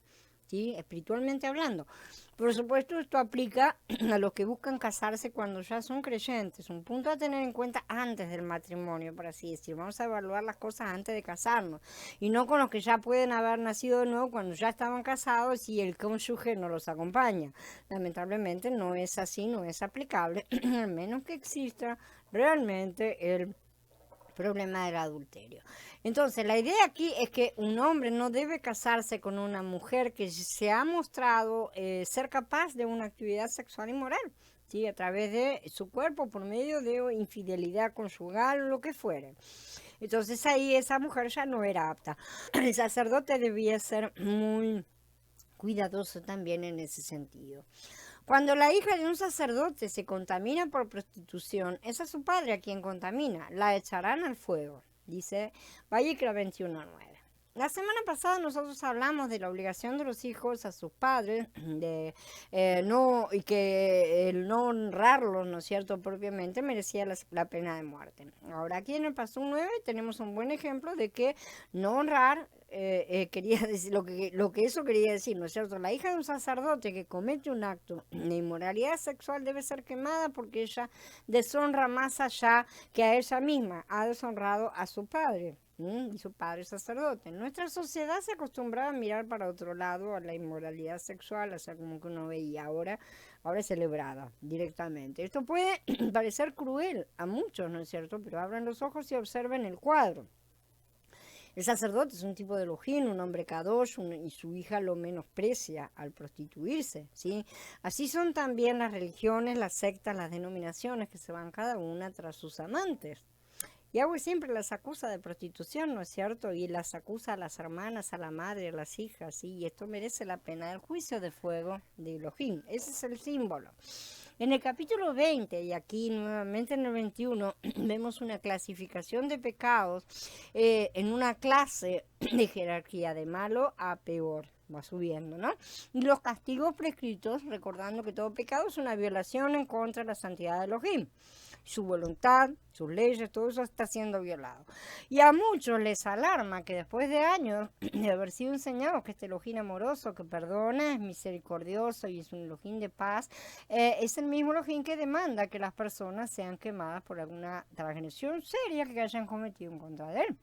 [SPEAKER 1] ¿sí? Espiritualmente hablando. Por supuesto, esto aplica a los que buscan casarse cuando ya son creyentes. Un punto a tener en cuenta antes del matrimonio, por así decir. Vamos a evaluar las cosas antes de casarnos. Y no con los que ya pueden haber nacido de nuevo cuando ya estaban casados y el cónyuge no los acompaña. Lamentablemente no es así, no es aplicable, al menos que exista realmente el problema del adulterio. Entonces, la idea aquí es que un hombre no debe casarse con una mujer que se ha mostrado ser capaz de una actividad sexual inmoral, ¿sí? A través de su cuerpo, por medio de infidelidad conjugal o lo que fuere. Entonces ahí esa mujer ya no era apta. El sacerdote debía ser muy cuidadoso también en ese sentido. Cuando la hija de un sacerdote se contamina por prostitución, es a su padre a quien contamina, la echarán al fuego, dice Vayikra 21:9. La semana pasada nosotros hablamos de la obligación de los hijos a sus padres y que el no honrarlos, ¿no es cierto?, propiamente merecía la pena de muerte. Ahora aquí en el Pasuk 9 tenemos un buen ejemplo de que no honrar quería decir lo que eso quería decir, ¿no es cierto? La hija de un sacerdote que comete un acto de inmoralidad sexual debe ser quemada porque ella deshonra más allá que a ella misma, ha deshonrado a su padre. Y su padre es sacerdote. Nuestra sociedad se acostumbraba a mirar para otro lado a la inmoralidad sexual, hacer como que uno veía, ahora es celebrada directamente. Esto puede parecer cruel a muchos, ¿no es cierto? Pero abran los ojos y observen el cuadro. El sacerdote es un tipo de Elohim, un hombre kadosh, y su hija lo menosprecia al prostituirse, ¿sí? Así son también las religiones, las sectas, las denominaciones que se van cada una tras sus amantes. Yahweh siempre las acusa de prostitución, ¿no es cierto? Y las acusa a las hermanas, a la madre, a las hijas, ¿sí? Y esto merece la pena del juicio de fuego de Elohim. Ese es el símbolo. En el capítulo 20, y aquí nuevamente en el 21, vemos una clasificación de pecados en una clase de jerarquía de malo a peor. Va subiendo, ¿no? Y los castigos prescritos, recordando que todo pecado es una violación en contra de la santidad de Elohim. Su voluntad, sus leyes, todo eso está siendo violado. Y a muchos les alarma que después de años de haber sido enseñados que este Elohim amoroso, que perdona, es misericordioso y es un Elohim de paz, es el mismo Elohim que demanda que las personas sean quemadas por alguna transgresión seria que hayan cometido en contra de él,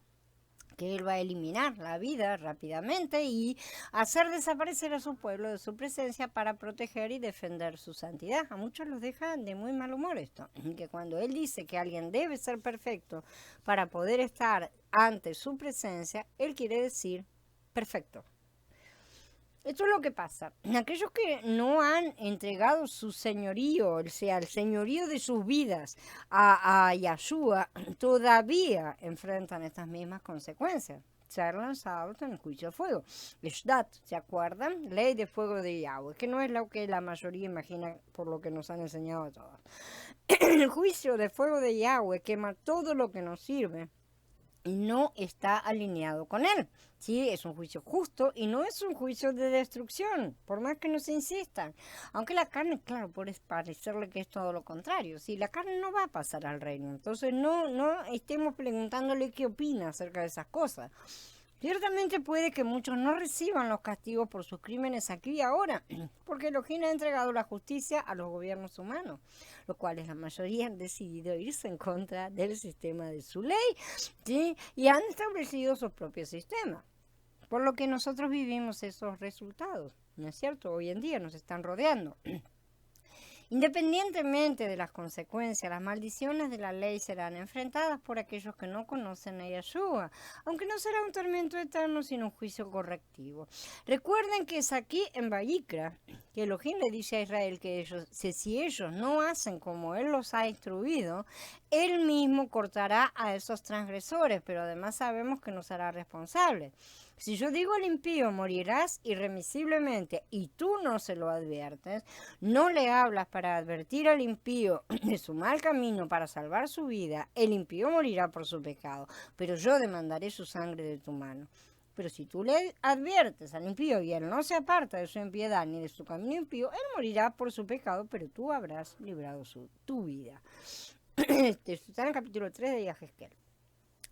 [SPEAKER 1] que él va a eliminar la vida rápidamente y hacer desaparecer a su pueblo de su presencia para proteger y defender su santidad. A muchos los deja de muy mal humor esto, que cuando él dice que alguien debe ser perfecto para poder estar ante su presencia, él quiere decir perfecto. Esto es lo que pasa. Aquellos que no han entregado su señorío, o sea, el señorío de sus vidas a Yahshua, todavía enfrentan estas mismas consecuencias. Ser lanzados en el juicio de fuego. Shdat, ¿se acuerdan? Ley de fuego de Yahweh, que no es lo que la mayoría imagina por lo que nos han enseñado a todos. El juicio de fuego de Yahweh quema todo lo que nos sirve y no está alineado con él. Sí, es un juicio justo y no es un juicio de destrucción, por más que nos insistan. Aunque la carne, claro, puede parecerle que es todo lo contrario. Sí, la carne no va a pasar al reino. Entonces no estemos preguntándole qué opina acerca de esas cosas. Ciertamente puede que muchos no reciban los castigos por sus crímenes aquí y ahora, porque Elohim ha entregado la justicia a los gobiernos humanos, los cuales la mayoría han decidido irse en contra del sistema de su ley, ¿sí? Y han establecido sus propios sistemas. Por lo que nosotros vivimos esos resultados, ¿no es cierto? Hoy en día nos están rodeando. Independientemente de las consecuencias, las maldiciones de la ley serán enfrentadas por aquellos que no conocen a Yeshua, aunque no será un tormento eterno, sino un juicio correctivo. Recuerden que es aquí en Vayikra que Elohim le dice a Israel que si ellos no hacen como Él los ha instruido, Él mismo cortará a esos transgresores, pero además sabemos que nos hará responsables. Si yo digo al impío, morirás irremisiblemente, y tú no se lo adviertes, no le hablas para advertir al impío de su mal camino para salvar su vida, el impío morirá por su pecado, pero yo demandaré su sangre de tu mano. Pero si tú le adviertes al impío y él no se aparta de su impiedad ni de su camino impío, él morirá por su pecado, pero tú habrás librado tu vida. Está en el capítulo 3 de Yahezkel.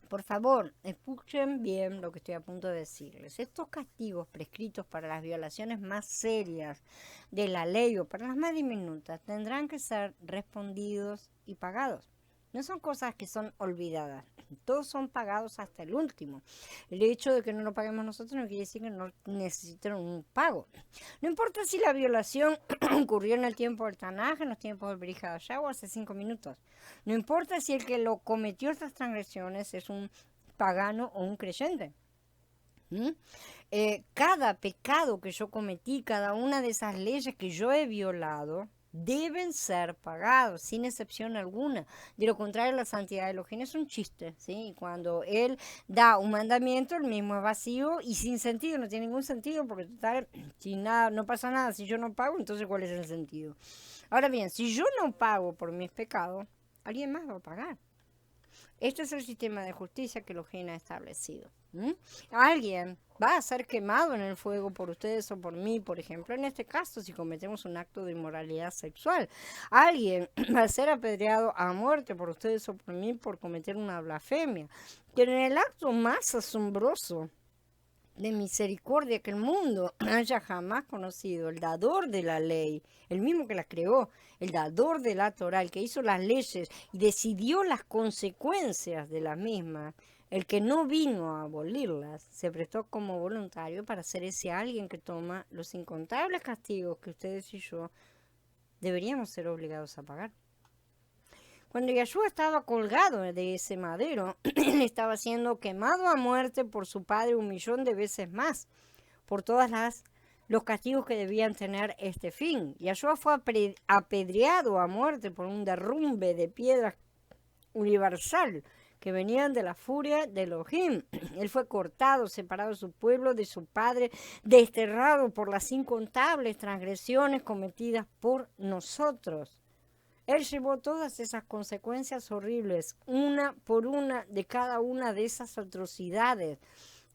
[SPEAKER 1] Por favor, escuchen bien lo que estoy a punto de decirles. Estos castigos prescritos para las violaciones más serias de la ley o para las más diminutas tendrán que ser respondidos y pagados. No son cosas que son olvidadas. Todos son pagados hasta el último. El hecho de que no lo paguemos nosotros no quiere decir que no necesiten un pago. No importa si la violación ocurrió en el tiempo del Tanaj, en los tiempos del Berija Dashá o hace 5 minutos. No importa si el que lo cometió estas transgresiones es un pagano o un creyente. Cada pecado que yo cometí, cada una de esas leyes que yo he violado, deben ser pagados, sin excepción alguna. De lo contrario, la santidad de Elohim es un chiste, ¿sí? Cuando Él da un mandamiento, el mismo es vacío y sin sentido, no tiene ningún sentido, porque total, si nada, no pasa nada, si yo no pago, entonces ¿cuál es el sentido? Ahora bien, si yo no pago por mis pecados, alguien más va a pagar. Este es el sistema de justicia que Elohim ha establecido. Alguien va a ser quemado en el fuego por ustedes o por mí, por ejemplo, en este caso, si cometemos un acto de inmoralidad sexual. Alguien va a ser apedreado a muerte por ustedes o por mí por cometer una blasfemia. Pero en el acto más asombroso de misericordia que el mundo haya jamás conocido, el dador de la ley, el mismo que la creó, el dador de la Torah, el que hizo las leyes y decidió las consecuencias de las mismas, el que no vino a abolirlas, se prestó como voluntario para ser ese alguien que toma los incontables castigos que ustedes y yo deberíamos ser obligados a pagar. Cuando Yeshua estaba colgado de ese madero, él estaba siendo quemado a muerte por su padre 1.000.000 de veces más, por todos los castigos que debían tener este fin. Yeshua fue apedreado a muerte por un derrumbe de piedras universal que venían de la furia de Elohim. Él fue cortado, separado de su pueblo, de su padre, desterrado por las incontables transgresiones cometidas por nosotros. Él llevó todas esas consecuencias horribles, una por una de cada una de esas atrocidades.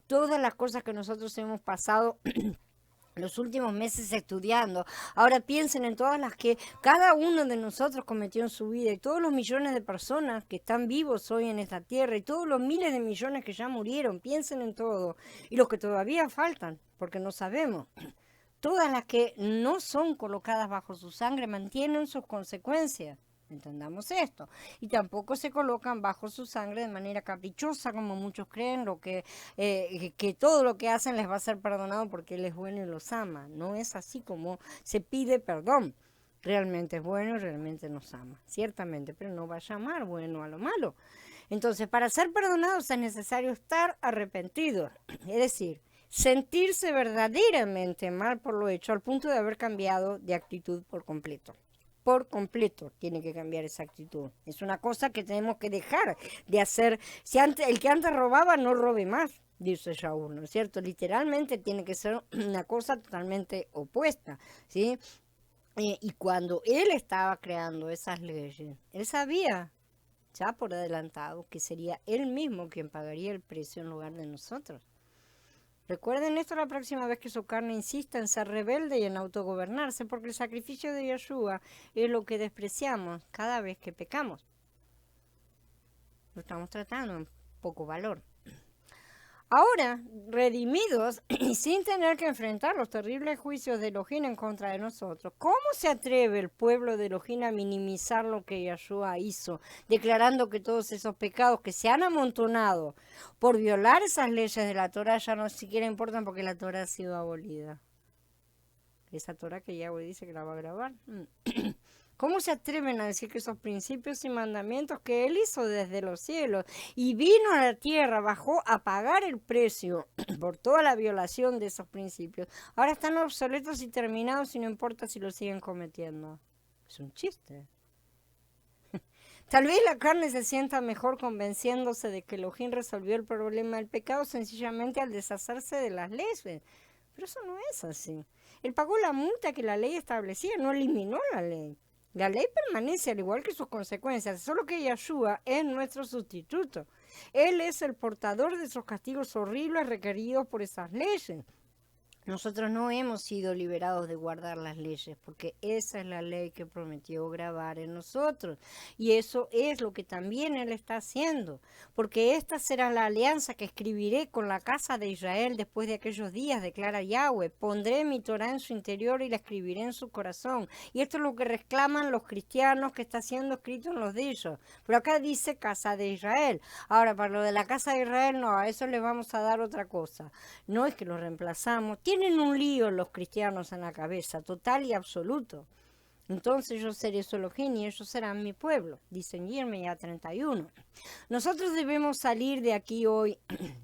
[SPEAKER 1] Todas las cosas que nosotros hemos pasado los últimos meses estudiando. Ahora piensen en todas las que cada uno de nosotros cometió en su vida y todos los millones de personas que están vivos hoy en esta tierra y todos los miles de millones que ya murieron. Piensen en todo. Y los que todavía faltan, porque no sabemos. Todas las que no son colocadas bajo su sangre mantienen sus consecuencias. Entendamos esto. Y tampoco se colocan bajo su sangre de manera caprichosa, como muchos creen, que todo lo que hacen les va a ser perdonado porque Él es bueno y los ama. No es así como se pide perdón. Realmente es bueno y realmente nos ama, ciertamente, pero no va a llamar bueno a lo malo. Entonces, para ser perdonados es necesario estar arrepentidos, es decir, sentirse verdaderamente mal por lo hecho al punto de haber cambiado de actitud por completo. Por completo tiene que cambiar esa actitud. Es una cosa que tenemos que dejar de hacer. Si antes, el que antes robaba no robe más, dice Shaul, ¿no es cierto? Literalmente tiene que ser una cosa totalmente opuesta, ¿sí? Y cuando él estaba creando esas leyes, él sabía ya por adelantado que sería él mismo quien pagaría el precio en lugar de nosotros. Recuerden esto la próxima vez que su carne insista en ser rebelde y en autogobernarse, porque el sacrificio de Yeshua es lo que despreciamos cada vez que pecamos. Lo estamos tratando en poco valor. Ahora, redimidos y sin tener que enfrentar los terribles juicios de Elohim en contra de nosotros, ¿cómo se atreve el pueblo de Elohim a minimizar lo que Yahshua hizo, declarando que todos esos pecados que se han amontonado por violar esas leyes de la Torah ya no siquiera importan porque la Torah ha sido abolida? Esa Torah que Yahweh dice que la va a grabar. ¿Cómo se atreven a decir que esos principios y mandamientos que Él hizo desde los cielos y vino a la tierra, bajó a pagar el precio por toda la violación de esos principios, ahora están obsoletos y terminados y no importa si lo siguen cometiendo? Es un chiste. Tal vez la carne se sienta mejor convenciéndose de que Elohim resolvió el problema del pecado sencillamente al deshacerse de las leyes, pero eso no es así. Él pagó la multa que la ley establecía, no eliminó la ley. La ley permanece al igual que sus consecuencias, solo que Yahshua es nuestro sustituto. Él es el portador de esos castigos horribles requeridos por esas leyes. Nosotros no hemos sido liberados de guardar las leyes, porque esa es la ley que prometió grabar en nosotros. Y eso es lo que también Él está haciendo, porque esta será la alianza que escribiré con la casa de Israel después de aquellos días, declara Yahweh. Pondré mi Torah en su interior y la escribiré en su corazón. Y esto es lo que reclaman los cristianos, que está siendo escrito en los de ellos. Pero acá dice casa de Israel. Ahora, para lo de la casa de Israel, no, a eso les vamos a dar otra cosa. No es que lo reemplazamos. Tienen un lío los cristianos en la cabeza, total y absoluto. Entonces yo seré su Elohim y ellos serán mi pueblo, dice en Jeremías 31. Nosotros debemos salir de aquí hoy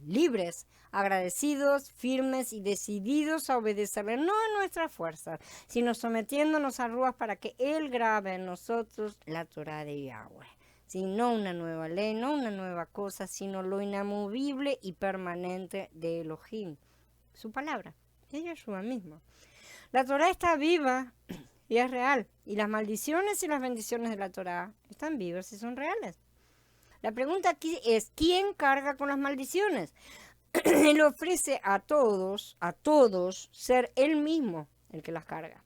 [SPEAKER 1] libres, agradecidos, firmes y decididos a obedecerle, no en nuestras fuerzas, sino sometiéndonos a Ruach para que Él grabe en nosotros la Torah de Yahweh. Sí, no una nueva ley, no una nueva cosa, sino lo inamovible y permanente de Elohim, su palabra. Es Yahshua mismo. La Torah está viva y es real. Y las maldiciones y las bendiciones de la Torah están vivas y son reales. La pregunta aquí es, ¿quién carga con las maldiciones? Él ofrece a todos, ser Él mismo el que las carga,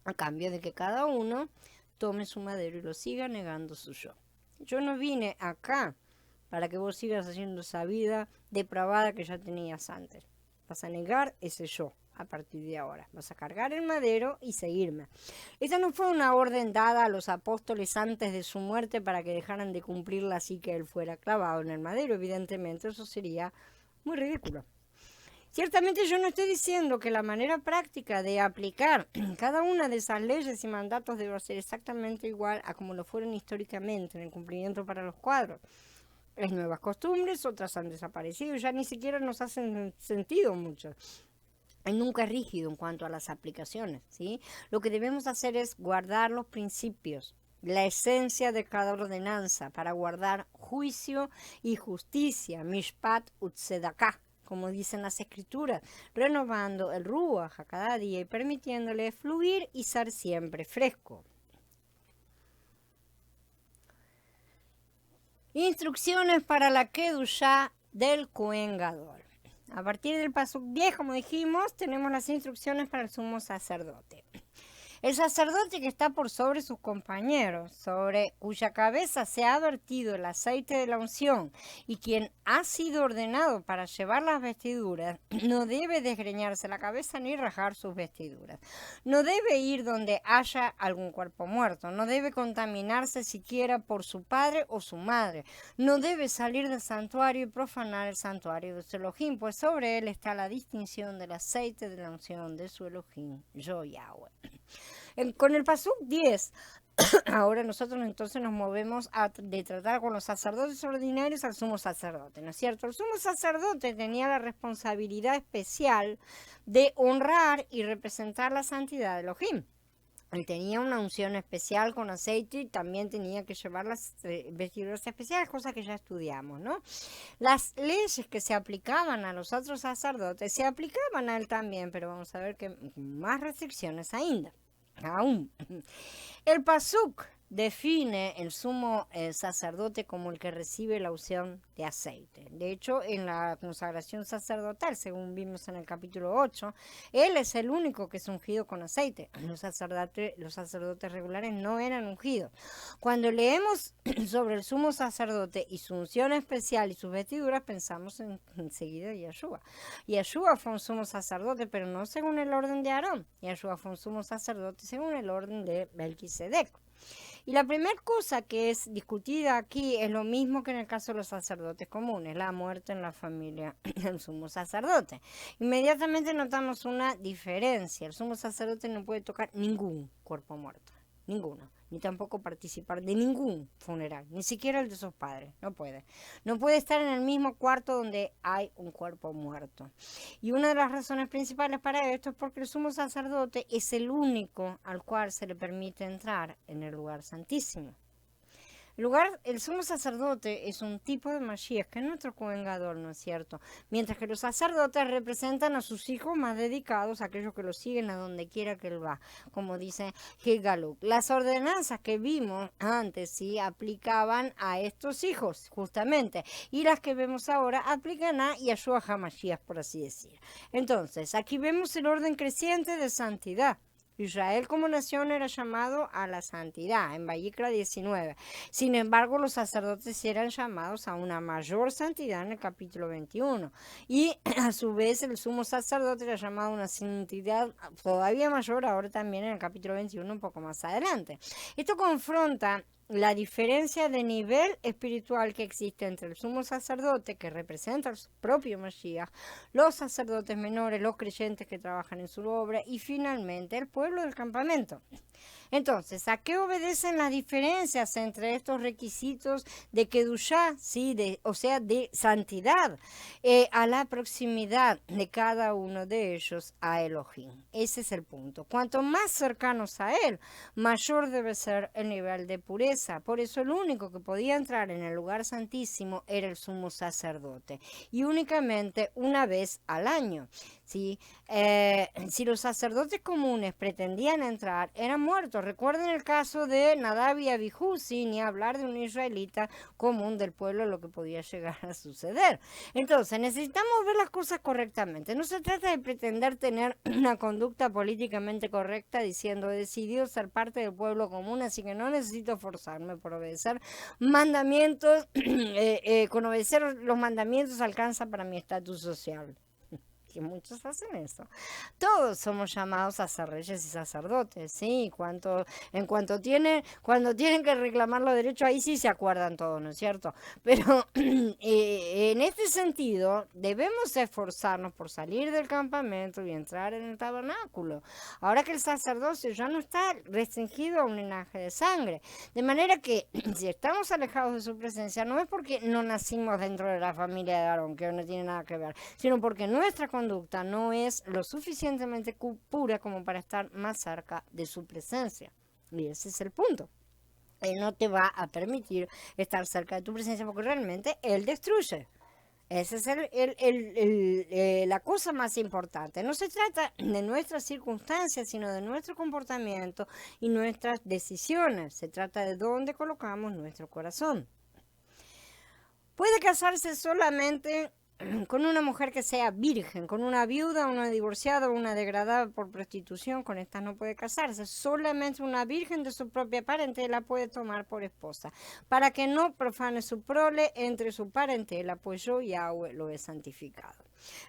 [SPEAKER 1] a cambio de que cada uno tome su madero y lo siga negando su yo. Yo no vine acá para que vos sigas haciendo esa vida depravada que ya tenías antes. Vas a negar ese yo a partir de ahora. Vas a cargar el madero y seguirme. Esa no fue una orden dada a los apóstoles antes de su muerte para que dejaran de cumplirla así que él fuera clavado en el madero. Evidentemente eso sería muy ridículo. Ciertamente yo no estoy diciendo que la manera práctica de aplicar cada una de esas leyes y mandatos debe ser exactamente igual a como lo fueron históricamente en el cumplimiento para los cuadros. Hay nuevas costumbres, otras han desaparecido, ya ni siquiera nos hacen sentido mucho. Y nunca es rígido en cuanto a las aplicaciones, ¿sí? Lo que debemos hacer es guardar los principios, la esencia de cada ordenanza, para guardar juicio y justicia, mishpat utzedaká, como dicen las escrituras, renovando el ruach a cada día y permitiéndole fluir y ser siempre fresco. Instrucciones para la Kedushá del Kohen Gadol. A partir del pasuk 10, como dijimos, tenemos las instrucciones para el sumo sacerdote. El sacerdote que está por sobre sus compañeros, sobre cuya cabeza se ha vertido el aceite de la unción y quien ha sido ordenado para llevar las vestiduras, no debe desgreñarse la cabeza ni rajar sus vestiduras. No debe ir donde haya algún cuerpo muerto, no debe contaminarse siquiera por su padre o su madre, no debe salir del santuario y profanar el santuario de su Elohim, pues sobre él está la distinción del aceite de la unción de su Elohim, yo Yahweh. Con el pasuk 10, ahora nosotros entonces nos movemos de tratar con los sacerdotes ordinarios al sumo sacerdote, ¿no es cierto? El sumo sacerdote tenía la responsabilidad especial de honrar y representar la santidad de Elohim. Él tenía una unción especial con aceite y también tenía que llevar las vestiduras especiales, cosas que ya estudiamos, ¿no? Las leyes que se aplicaban a los otros sacerdotes se aplicaban a él también, pero vamos a ver que más restricciones aún. El pasuk define el sumo sacerdote como el que recibe la unción de aceite. De hecho, en la consagración sacerdotal, según vimos en el capítulo 8, él es el único que es ungido con aceite. Los sacerdotes regulares no eran ungidos. Cuando leemos sobre el sumo sacerdote y su unción especial y sus vestiduras, pensamos enseguida en Yeshua. Yeshua fue un sumo sacerdote, pero no según el orden de Aarón. Yeshua fue un sumo sacerdote según el orden de Melquisedec. Y la primera cosa que es discutida aquí es lo mismo que en el caso de los sacerdotes comunes, la muerte en la familia del sumo sacerdote. Inmediatamente notamos una diferencia. El sumo sacerdote no puede tocar ningún cuerpo muerto, ninguno, ni tampoco participar de ningún funeral, ni siquiera el de sus padres, no puede. No puede estar en el mismo cuarto donde hay un cuerpo muerto. Y una de las razones principales para esto es porque el sumo sacerdote es el único al cual se le permite entrar en el lugar santísimo. El sumo sacerdote es un tipo de Mashiach, que es nuestro Cohen Gadol, ¿no es cierto? Mientras que los sacerdotes representan a sus hijos más dedicados, aquellos que lo siguen a donde quiera que él va, como dice Galuk. Las ordenanzas que vimos antes sí aplicaban a estos hijos, justamente, y las que vemos ahora aplican a Yeshua HaMashiach, por así decir. Entonces, aquí vemos el orden creciente de santidad. Israel como nación era llamado a la santidad en Vayikra 19. Sin embargo, los sacerdotes eran llamados a una mayor santidad en el capítulo 21. Y a su vez el sumo sacerdote era llamado a una santidad todavía mayor ahora también en el capítulo 21, un poco más adelante. Esto confronta la diferencia de nivel espiritual que existe entre el sumo sacerdote, que representa al propio Mashiach, los sacerdotes menores, los creyentes que trabajan en su obra, y finalmente el pueblo del campamento. Entonces, ¿a qué obedecen las diferencias entre estos requisitos de Kedushá, ¿sí? O sea, de santidad, a la proximidad de cada uno de ellos a Elohim? Ese es el punto. Cuanto más cercanos a él, mayor debe ser el nivel de pureza. Por eso el único que podía entrar en el lugar santísimo era el sumo sacerdote, y únicamente una vez al año. ¿Sí? Si los sacerdotes comunes pretendían entrar, eran muertos. Recuerden el caso de Nadab y Abijú, ¿sí? Ni hablar de un israelita común del pueblo, lo que podía llegar a suceder. Entonces, necesitamos ver las cosas correctamente. No se trata de pretender tener una conducta políticamente correcta diciendo: he decidido ser parte del pueblo común, así que no necesito forzarme por obedecer mandamientos. Con obedecer los mandamientos alcanza para mi estatus social. Que muchos hacen eso. Todos somos llamados a ser reyes y sacerdotes, ¿sí? Cuando tienen que reclamar los derechos, ahí sí se acuerdan todos, ¿no es cierto? Pero en este sentido, debemos esforzarnos por salir del campamento y entrar en el tabernáculo. Ahora que el sacerdocio ya no está restringido a un linaje de sangre. De manera que, si estamos alejados de su presencia, no es porque no nacimos dentro de la familia de Aarón, que no tiene nada que ver, sino porque nuestra conducta no es lo suficientemente pura como para estar más cerca de su presencia. Y ese es el punto. Él no te va a permitir estar cerca de tu presencia porque realmente Él destruye. Esa es la cosa más importante. No se trata de nuestras circunstancias, sino de nuestro comportamiento y nuestras decisiones. Se trata de dónde colocamos nuestro corazón. Puede casarse solamente con una mujer que sea virgen, con una viuda, una divorciada o una degradada por prostitución. Con esta no puede casarse. Solamente una virgen de su propia parentela puede tomar por esposa, para que no profane su prole entre su parentela, pues yo, Yahweh, lo he santificado.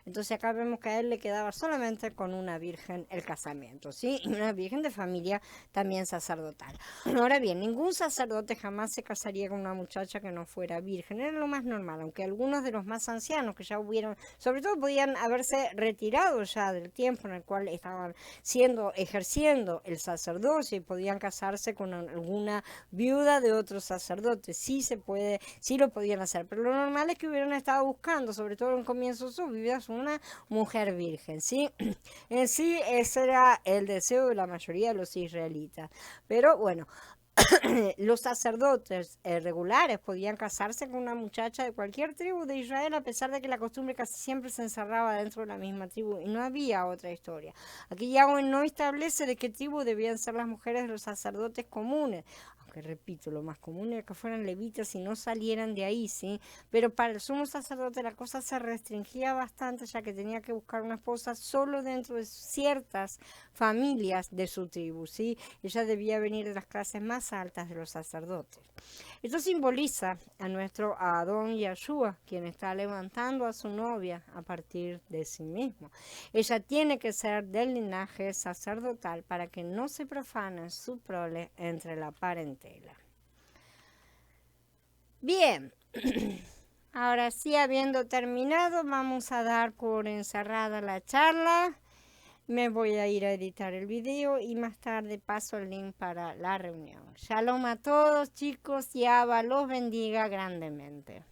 [SPEAKER 1] Entonces acá vemos que a él le quedaba solamente con una virgen el casamiento, ¿sí? Y una virgen de familia también sacerdotal. Ahora bien, ningún sacerdote jamás se casaría con una muchacha que no fuera virgen. Era lo más normal, aunque algunos de los más ancianos que ya hubieron, sobre todo podían haberse retirado ya del tiempo en el cual estaban ejerciendo el sacerdocio, y podían casarse con alguna viuda de otros sacerdotes. Sí se puede, sí lo podían hacer, pero lo normal es que hubieran estado buscando, sobre todo en comienzo de su vida, una mujer virgen, ¿sí? En sí, ese era el deseo de la mayoría de los israelitas. Pero bueno, los sacerdotes regulares podían casarse con una muchacha de cualquier tribu de Israel, a pesar de que la costumbre casi siempre se encerraba dentro de la misma tribu y no había otra historia. Aquí Yahweh no establece de qué tribu debían ser las mujeres de los sacerdotes comunes, que repito, lo más común era que fueran levitas y no salieran de ahí, ¿sí? Pero para el sumo sacerdote la cosa se restringía bastante, ya que tenía que buscar una esposa solo dentro de ciertas familias de su tribu, ¿sí? Ella debía venir de las clases más altas de los sacerdotes. Esto simboliza a nuestro Adón Yahshua, quien está levantando a su novia a partir de sí mismo. Ella tiene que ser del linaje sacerdotal para que no se profane su prole entre la parentela. Bien, ahora sí, habiendo terminado, vamos a dar por encerrada la charla. Me voy a ir a editar el video y más tarde paso el link para la reunión. Shalom a todos, chicos, y Abba los bendiga grandemente.